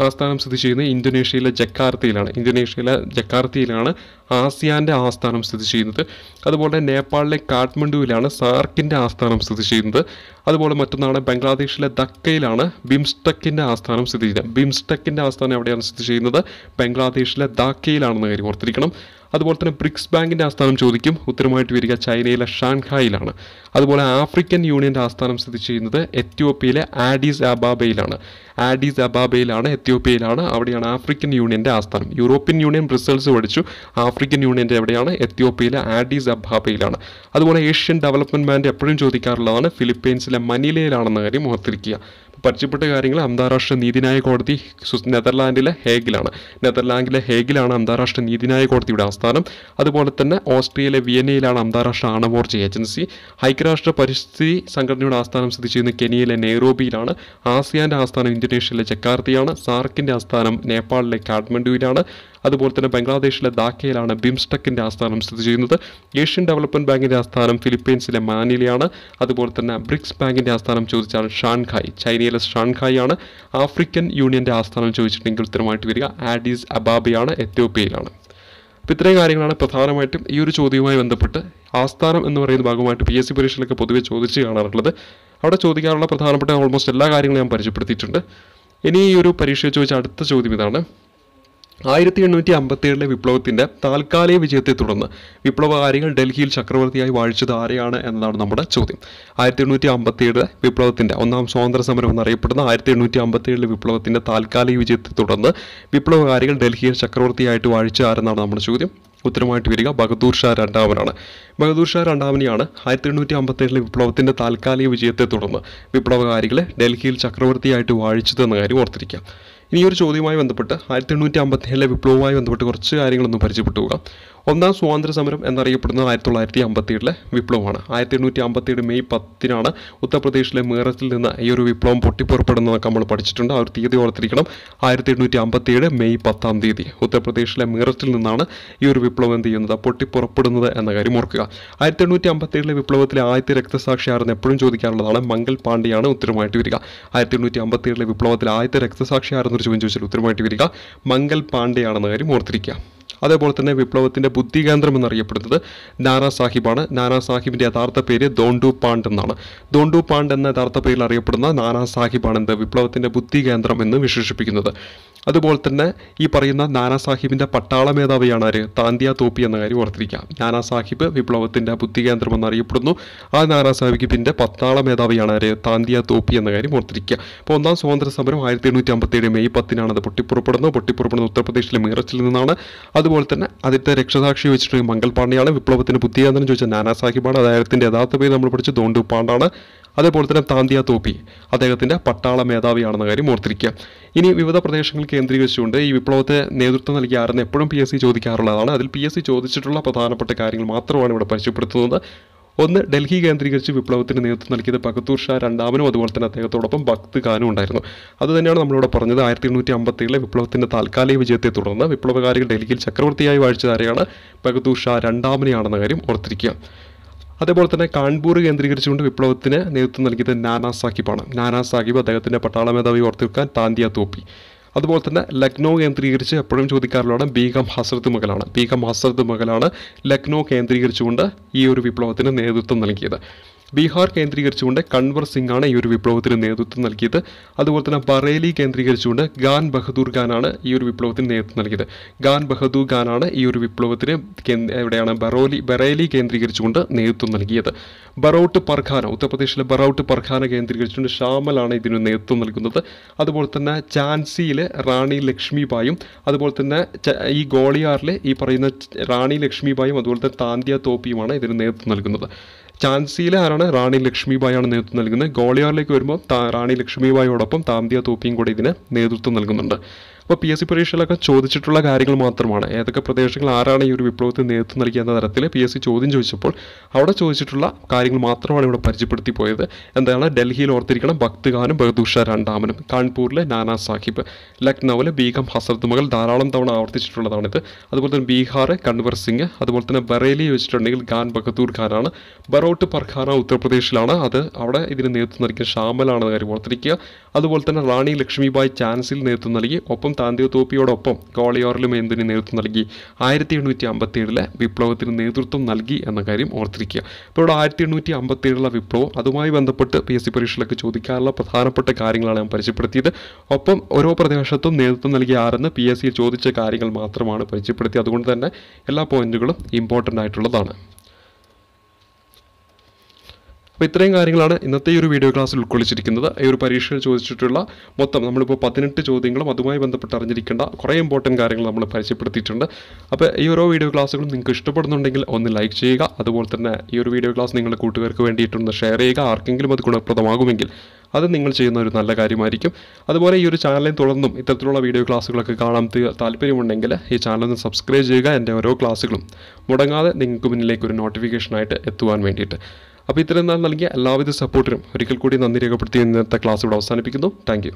ആസ്ഥാനം സ്ഥിതി ചെയ്യുന്നത് ഇന്തോനേഷ്യയിലെ ജക്കാർത്തയിലാണ് ആസിയാൻ്റെ ആസ്ഥാനം സ്ഥിതി ചെയ്യുന്നത്. അതുപോലെ നേപ്പാളിലെ കാഠ്മണ്ഡുവിലാണ് സാർക്കിൻ്റെ ആസ്ഥാനം സ്ഥിതി ചെയ്യുന്നത്. അതുപോലെ മറ്റൊന്നാണ് ബംഗ്ലാദേശിലെ ധക്കയിലാണ് ബിംസ്റ്റെക്കിൻ്റെ ആസ്ഥാനം സ്ഥിതി ചെയ്യുന്നത്. ബിംസ്റ്റെക്കിൻ്റെ ആസ്ഥാനം എവിടെയാണ് സ്ഥിതി ചെയ്യുന്നത്? ബംഗ്ലാദേശിലെ ധാക്കയിലാണെന്ന് കാര്യം ഓർത്തിരിക്കണം. അതുപോലെ തന്നെ ബ്രിക്സ് ബാങ്കിൻ്റെ ആസ്ഥാനം ചോദിക്കും. ഉത്തരമായിട്ട് വരിക ചൈനയിലെ ഷാൻഹായിലാണ്. അതുപോലെ ആഫ്രിക്കൻ യൂണിയൻ്റെ ആസ്ഥാനം സ്ഥിതി ചെയ്യുന്നത് എത്യോപ്യയിലെ ആഡിസ് അബാബയിലാണ്. ആഡിസ് അബാബയിലാണ്, എത്യോപ്യയിലാണ്. അവിടെയാണ് ആഫ്രിക്കൻ യൂണിയൻ്റെ ആസ്ഥാനം. യൂറോപ്യൻ യൂണിയൻ ബ്രസൽസ് പഠിച്ചു. ആഫ്രിക്കൻ യൂണിയൻ്റെ എവിടെയാണ്? എത്യോപ്യയിലെ ആഡിസ് അബാബയിലാണ്. അതുപോലെ ഏഷ്യൻ ഡെവലപ്മെൻറ്റ് ബാങ്ക് എപ്പോഴും ചോദിക്കാറുള്ളതാണ് ഫിലിപ്പൈൻസിലെ മനിലയിലാണെന്ന കാര്യം ഓർത്തിരിക്കുക. പരിചയപ്പെട്ട കാര്യങ്ങൾ അന്താരാഷ്ട്ര നീതിന്യായ കോടതി നെതർലാൻഡിലെ ഹേഗിലാണ് അന്താരാഷ്ട്ര നീതിന്യായ കോടതിയുടെ ആസ്ഥാനം. അതുപോലെ തന്നെ ഓസ്ട്രിയയിലെ വിയന്നയിലാണ് അന്താരാഷ്ട്ര ആണവോർജ ഏജൻസി. ഐക്യരാഷ്ട്ര പരിസ്ഥിതി സംഘടനയുടെ ആസ്ഥാനം സ്ഥിതി ചെയ്യുന്ന കെനിയയിലെ നെയ്റോബിയിലാണ്. ആസിയാൻ്റെ ആസ്ഥാനം ഇന്തോനേഷ്യയിലെ ജക്കാർത്തയാണ്. സാർക്കിൻ്റെ ആസ്ഥാനം നേപ്പാളിലെ കാഠ്മണ്ഡുവിലാണ്. അതുപോലെ തന്നെ ബംഗ്ലാദേശിലെ ധാക്കയിലാണ് ബിംസ്റ്റെക്കിൻ്റെ ആസ്ഥാനം സ്ഥിതി ചെയ്യുന്നത്. ഏഷ്യൻ ഡെവലപ്മെൻറ്റ് ബാങ്കിൻ്റെ ആസ്ഥാനം ഫിലിപ്പൈൻസിലെ മാനിലയാണ്. അതുപോലെ തന്നെ ബ്രിക്സ് ബാങ്കിൻ്റെ ആസ്ഥാനം ചോദിച്ചാൽ ഷാൻഹായ്, ചൈനയിലെ ഷാൻഹായ് ആണ്. ആഫ്രിക്കൻ യൂണിയൻ്റെ ആസ്ഥാനം ചോദിച്ചിട്ടുണ്ടെങ്കിൽ ഉത്തരമായിട്ട് വരിക ആഡിസ് അബാബയാണ്, എത്യോപ്യയിലാണ്. അപ്പോൾ ഇത്രയും കാര്യങ്ങളാണ് പ്രധാനമായിട്ടും ഈ ഒരു ചോദ്യവുമായി ബന്ധപ്പെട്ട് ആസ്ഥാനം എന്ന് പറയുന്ന ഭാഗമായിട്ട് PSC പരീക്ഷയിലൊക്കെ പൊതുവെ ചോദിച്ച് കാണാറുള്ളത്. അവിടെ ചോദിക്കാറുള്ള പ്രധാനപ്പെട്ട ഓൾമോസ്റ്റ് എല്ലാ കാര്യങ്ങളും ഞാൻ പരിചയപ്പെടുത്തിയിട്ടുണ്ട്. ഇനി ഈ ഒരു പരീക്ഷയിൽ ചോദിച്ച അടുത്ത ചോദ്യം ഇതാണ്. 1857 വിപ്ലവത്തിൻ്റെ താൽക്കാലിക വിജയത്തെ തുടർന്ന് വിപ്ലവകാരികൾ ഡൽഹിയിൽ ചക്രവർത്തിയായി വാഴിച്ചത് ആരെയാണ് എന്നതാണ് നമ്മുടെ ചോദ്യം. 1857 വിപ്ലവത്തിൻ്റെ ഒന്നാം സ്വാതന്ത്ര്യ സമരം എന്നറിയപ്പെടുന്ന 1857 വിപ്ലവത്തിൻ്റെ താൽക്കാലിക വിജയത്തെ തുടർന്ന് വിപ്ലവകാരികൾ ഡൽഹിയിൽ ചക്രവർത്തിയായിട്ട് വാഴിച്ച ആരെന്നാണ് നമ്മുടെ ചോദ്യം. ഉത്തരമായിട്ട് വരിക ബഹദൂർ ഷാ രണ്ടാമനാണ്. ബഹദൂർ ഷാ രണ്ടാമനെയാണ് 1857 വിപ്ലവത്തിൻ്റെ താൽക്കാലിക വിജയത്തെ തുടർന്ന് വിപ്ലവകാരികളെ ഡൽഹിയിൽ ചക്രവർത്തിയായിട്ട് വാഴിച്ചതെന്ന കാര്യം ഓർത്തിരിക്കാം. ഇനി ഒരു ചോദ്യവുമായി ബന്ധപ്പെട്ട് 1857 വിപ്ലവവുമായി ബന്ധപ്പെട്ട് കുറച്ച് കാര്യങ്ങളൊന്നും പരിചയപ്പെട്ടു പോകാം. ഒന്നാം സ്വാതന്ത്ര്യ സമരം എന്നറിയപ്പെടുന്നത് 1957 വിപ്ലവമാണ്. 1857 മെയ് 10 ഉത്തർപ്രദേശിലെ മീററ്റിൽ നിന്ന് ഈ ഒരു വിപ്ലവം പൊട്ടിപ്പുറപ്പെടുന്നതൊക്കെ നമ്മൾ പഠിച്ചിട്ടുണ്ട്. ആ ഒരു തീയതി ഓർത്തിരിക്കണം. 1857 മെയ് 10 ഉത്തർപ്രദേശിലെ മീററ്റിൽ നിന്നാണ് ഈ ഒരു വിപ്ലവം എന്ത് ചെയ്യുന്നത്, പൊട്ടിപ്പുറപ്പെടുന്നത് എന്ന കാര്യം ഓർക്കുക. 1857 വിപ്ലവത്തിലെ ആദ്യത്തെ രക്തസാക്ഷി ആരെന്ന് എപ്പോഴും ചോദിക്കാറുള്ളതാണ്. മംഗൾ പാണ്ഡെയാണ് ഉത്തരമായിട്ട് വരിക. 1857 വിപ്ലവത്തിലെ ആദ്യത്തെ രക്തസാക്ഷി ആരെന്നൊരു ചോദ്യം ചോദിച്ചാൽ ഉത്തരമായിട്ട് വരിക മംഗൾ പാണ്ഡെയാണെന്ന കാര്യം ഓർത്തിരിക്കുക. അതേപോലെ തന്നെ വിപ്ലവത്തിൻ്റെ ബുദ്ധി കേന്ദ്രം എന്നറിയപ്പെടുന്നത് നാനാ സാഹിബാണ്. നാനാ സാഹിബിൻ്റെ യഥാർത്ഥ പേര് ദോണ്ടു പാണ്ട് എന്നാണ്. ദോണ്ടു പാണ്ട് എന്ന യഥാർത്ഥ പേരിൽ അറിയപ്പെടുന്ന നാനാ സാഹിബാണ് എന്ത് വിപ്ലവത്തിൻ്റെ ബുദ്ധി കേന്ദ്രം എന്ന് വിശേഷിപ്പിക്കുന്നത്. അതുപോലെ തന്നെ ഈ പറയുന്ന നാനാ സാഹിബിൻ്റെ പട്ടാള മേധാവിയാണ് ആര്, താന്തിയ തോപ്പി എന്ന കാര്യം ഓർത്തിരിക്കാം. നാനാ സാഹിബ് വിപ്ലവത്തിൻ്റെ ബുദ്ധി കേന്ദ്രം എന്നറിയപ്പെടുന്നു. ആ നാനാ സാഹിബിൻ്റെ പട്ടാള മേധാവിയാണ് ആര്, താന്തിയ തോപ്പി എന്ന കാര്യം ഓർത്തിരിക്കുക. അപ്പോൾ ഒന്നാം സ്വാതന്ത്ര്യ സമരം 1857 മെയ് 10 അത് പൊട്ടിപ്പുറപ്പെടുന്നത് ഉത്തർപ്രദേശിലെ മീററ്റിൽ നിന്നാണ്. അതുപോലെ തന്നെ ആദ്യത്തെ രക്തസാക്ഷി വെച്ചിട്ടുണ്ടെങ്കിൽ മംഗൾ പാണ്ഡെയാണ്. വിപ്ലവത്തിൻ്റെ ബുദ്ധി കേന്ദ്രം ചോദിച്ചാൽ നാനാ സാഹിബാണ്. അദ്ദേഹത്തിൻ്റെ യഥാർത്ഥ പേര് നമ്മൾ പഠിച്ച് ദോണ്ടു പാണ്ടാണ്. അതേപോലെ തന്നെ താന്തിയ തോപ്പി അദ്ദേഹത്തിൻ്റെ പട്ടാള മേധാവിയാണെന്ന കാര്യം ഓർത്തിരിക്കുക. ഇനി വിവിധ പ്രദേശങ്ങൾ കേന്ദ്രീകരിച്ചുകൊണ്ട് ഈ വിപ്ലവത്തെ നേതൃത്വം നൽകിയ ആരെന്ന് എപ്പോഴും PSC ചോദിക്കാറുള്ളതാണ്. അതിൽ PSC ചോദിച്ചിട്ടുള്ള പ്രധാനപ്പെട്ട കാര്യങ്ങൾ മാത്രമാണ് ഇവിടെ പരിചയപ്പെടുത്തുന്നത്. ഒന്ന്, ഡൽഹി കേന്ദ്രീകരിച്ച് വിപ്ലവത്തിന് നേതൃത്വം നൽകിയത് ബഹദൂർ ഷാ രണ്ടാമനും അതുപോലെ തന്നെ അദ്ദേഹത്തോടൊപ്പം ഭക്ത് ഖാനും ഉണ്ടായിരുന്നു. അതുതന്നെയാണ് നമ്മളിവിടെ പറഞ്ഞത്. 1857 വിപ്ലവത്തിൻ്റെ താൽക്കാലിക വിജയത്തെ തുടർന്ന് വിപ്ലവകാരികൾ ഡൽഹിയിൽ ചക്രവർത്തിയായി വാഴിച്ചത് ആരെയാണ്, ബഹദൂർ ഷാ രണ്ടാമനെയാണെന്ന കാര്യം ഓർത്തിരിക്കുക. അതേപോലെ തന്നെ കാൺപൂർ കേന്ദ്രീകരിച്ചുകൊണ്ട് വിപ്ലവത്തിന് നേതൃത്വം നൽകിയത് നാനാ സാഹിബാണ്. നാനാ സാഹിബ് അദ്ദേഹത്തിൻ്റെ പട്ടാള മേധാവി ഓർത്തിരിക്കാൻ താന്തിയ തോപ്പി. അതുപോലെ തന്നെ ലക്നൗ കേന്ദ്രീകരിച്ച് എപ്പോഴും ചോദിക്കാറുള്ളതാണ് ബീഗം ഹസ്രത്ത് മഹലാണ്. ബീഗം ഹസ്രത്ത് മഹലാണ് ലക്നൗ കേന്ദ്രീകരിച്ചുകൊണ്ട് ഈ ഒരു വിപ്ലവത്തിന് നേതൃത്വം നൽകിയത്. ബീഹാർ കേന്ദ്രീകരിച്ചുകൊണ്ട് കൺവർ സിംഗ് ആണ് ഈ ഒരു വിപ്ലവത്തിന് നേതൃത്വം നൽകിയത്. അതുപോലെ തന്നെ ബറേലി കേന്ദ്രീകരിച്ചുകൊണ്ട് ഖാൻ ബഹദൂർ ഖാനാണ് ഈ ഒരു വിപ്ലവത്തിന് നേതൃത്വം നൽകിയത്. ഖാൻ ബഹദൂർ ഖാനാണ് ഈ ഒരു വിപ്ലവത്തിന് എവിടെയാണ് ബറേലി കേന്ദ്രീകരിച്ചുകൊണ്ട് നേതൃത്വം നൽകിയത്. ബറൌട്ട് പർഖാന, ഉത്തർപ്രദേശിലെ ബറൌട്ട് പർഖാന കേന്ദ്രീകരിച്ചുകൊണ്ട് ഷാമലാണ് ഇതിന് നേതൃത്വം നൽകുന്നത്. അതുപോലെ തന്നെ ഝാൻസിയിൽ റാണി ലക്ഷ്മിബായും അതുപോലെ തന്നെ ഈ ഗോളിയാറിൽ ഈ പറയുന്ന റാണി ലക്ഷ്മിബായും അതുപോലെ തന്നെ താന്തിയ തോപ്പിയുമാണ് ഇതിന് നേതൃത്വം നൽകുന്നത്. ഝാൻസിയിലെ ആരാണ്, റാണി ലക്ഷ്മിബായാണ് നേതൃത്വം നൽകുന്നത്. ഗോളിയാറിലേക്ക് വരുമ്പോൾ റാണി ലക്ഷ്മിബായോടൊപ്പം താന്തിയ തോപ്പിയും കൂടി ഇതിന് നേതൃത്വം നൽകുന്നുണ്ട്. അപ്പോൾ PSC പരീക്ഷയിലൊക്കെ ചോദിച്ചിട്ടുള്ള കാര്യങ്ങൾ മാത്രമാണ്. ഏതൊക്കെ പ്രദേശങ്ങൾ ആരാണ് ഈ ഒരു വിപ്ലവത്തിന് നേതൃത്വം നൽകിയ എന്ന തരത്തിൽ PSC ചോദ്യം ചോദിച്ചപ്പോൾ അവിടെ ചോദിച്ചിട്ടുള്ള കാര്യങ്ങൾ മാത്രമാണ് ഇവിടെ പരിചയപ്പെടുത്തി പോയത്. എന്താണ്, ഡൽഹിയിൽ ഓർത്തിരിക്കണം ഭക്ത് ഖാനും ബഹദൂർ ഷാ രണ്ടാമനും, കാൺപൂരിലെ നാനാ സാഹിബ്, ലക്നൌവിലെ ബീഗം ഹസ്രത്ത് മഹൽ ധാരാളം തവണ ആവർത്തിച്ചിട്ടുള്ളതാണിത്. അതുപോലെ തന്നെ ബീഹാർ കൺവർ സിംഗ്, അതുപോലെ തന്നെ ബറേലി വെച്ചിട്ടുണ്ടെങ്കിൽ ഖാൻ ബഹദൂർ ഖാനാണ്. ബറൌട്ട് പർഖാന ഉത്തർപ്രദേശിലാണ്, അത് അവിടെ ഇതിന് നേതൃത്വം നൽകിയ ഷാമലാണ് കാര്യം ഓർത്തിരിക്കുക. അതുപോലെ തന്നെ റാണി ലക്ഷ്മിബായി ഝാൻസിയിൽ നേതൃത്വം നൽകി. ഒപ്പം താന്തിയോ തോപ്പിയോടൊപ്പം ഗോളിയോറിലും എന്തിന് നേതൃത്വം നൽകി? 1857 വിപ്ലവത്തിന് നേതൃത്വം നൽകി എന്ന കാര്യം ഓർത്തിരിക്കുക. അപ്പോൾ ഇവിടെ 1857 വിപ്ലവം, അതുമായി ബന്ധപ്പെട്ട് PSC പരീക്ഷയിലൊക്കെ ചോദിക്കാനുള്ള പ്രധാനപ്പെട്ട കാര്യങ്ങളാണ് ഞാൻ പരിചയപ്പെടുത്തിയത്. ഒപ്പം ഓരോ പ്രദേശത്തും നേതൃത്വം നൽകിയ ആരെന്ന് PSC ചോദിച്ച കാര്യങ്ങൾ മാത്രമാണ് പരിചയപ്പെടുത്തിയത്. അതുകൊണ്ട് തന്നെ എല്ലാ പോയിന്റുകളും ഇമ്പോർട്ടൻ്റ് ആയിട്ടുള്ളതാണ്. അപ്പോൾ ഇത്രയും കാര്യങ്ങളാണ് ഇന്നത്തെ ഈ ഒരു വീഡിയോ ക്ലാസ്സിൽ ഉൾക്കൊള്ളിച്ചിരിക്കുന്നത്. ഈ ഒരു പരീക്ഷയിൽ ചോദിച്ചിട്ടുള്ള മൊത്തം നമ്മളിപ്പോൾ 18 ചോദ്യങ്ങളും അതുമായി ബന്ധപ്പെട്ട് അറിഞ്ഞിരിക്കേണ്ട കുറേ ഇമ്പോർട്ടൻറ്റ് കാര്യങ്ങൾ നമ്മൾ പരിചയപ്പെടുത്തിയിട്ടുണ്ട്. അപ്പോൾ ഈ ഓരോ വീഡിയോ ക്ലാസ്സുകളും നിങ്ങൾക്ക് ഇഷ്ടപ്പെടുന്നുണ്ടെങ്കിൽ ഒന്ന് ലൈക്ക് ചെയ്യുക. അതുപോലെ തന്നെ ഈ ഒരു വീഡിയോ ക്ലാസ് നിങ്ങളുടെ കൂട്ടുകാർക്ക് വേണ്ടിയിട്ടൊന്ന് ഷെയർ ചെയ്യുക. ആർക്കെങ്കിലും അത് ഗുണപ്രദമാകുമെങ്കിൽ അത് നിങ്ങൾ ചെയ്യുന്ന ഒരു നല്ല കാര്യമായിരിക്കും. അതുപോലെ ഈ ഒരു ചാനലിൽ തുടർന്നും ഇത്തരത്തിലുള്ള വീഡിയോ ക്ലാസ്സുകളൊക്കെ കാണാൻ താല്പര്യമുണ്ടെങ്കിൽ ഈ ചാനലൊന്ന് സബ്സ്ക്രൈബ് ചെയ്യുക. എൻ്റെ ഓരോ ക്ലാസ്സുകളും മുടങ്ങാതെ നിങ്ങൾക്ക് മുന്നിലേക്ക് ഒരു നോട്ടിഫിക്കേഷനായിട്ട് എത്തുവാൻ വേണ്ടിയിട്ട്. അപ്പോൾ ഇത്രയും നാൾ നൽകിയ എല്ലാവിധ സപ്പോർട്ടിനും ഒരിക്കൽ കൂടി നന്ദി രേഖപ്പെടുത്തി ഇന്നത്തെ ക്ലാസ് ഇവിടെ അവസാനിപ്പിക്കുന്നു. Thank you.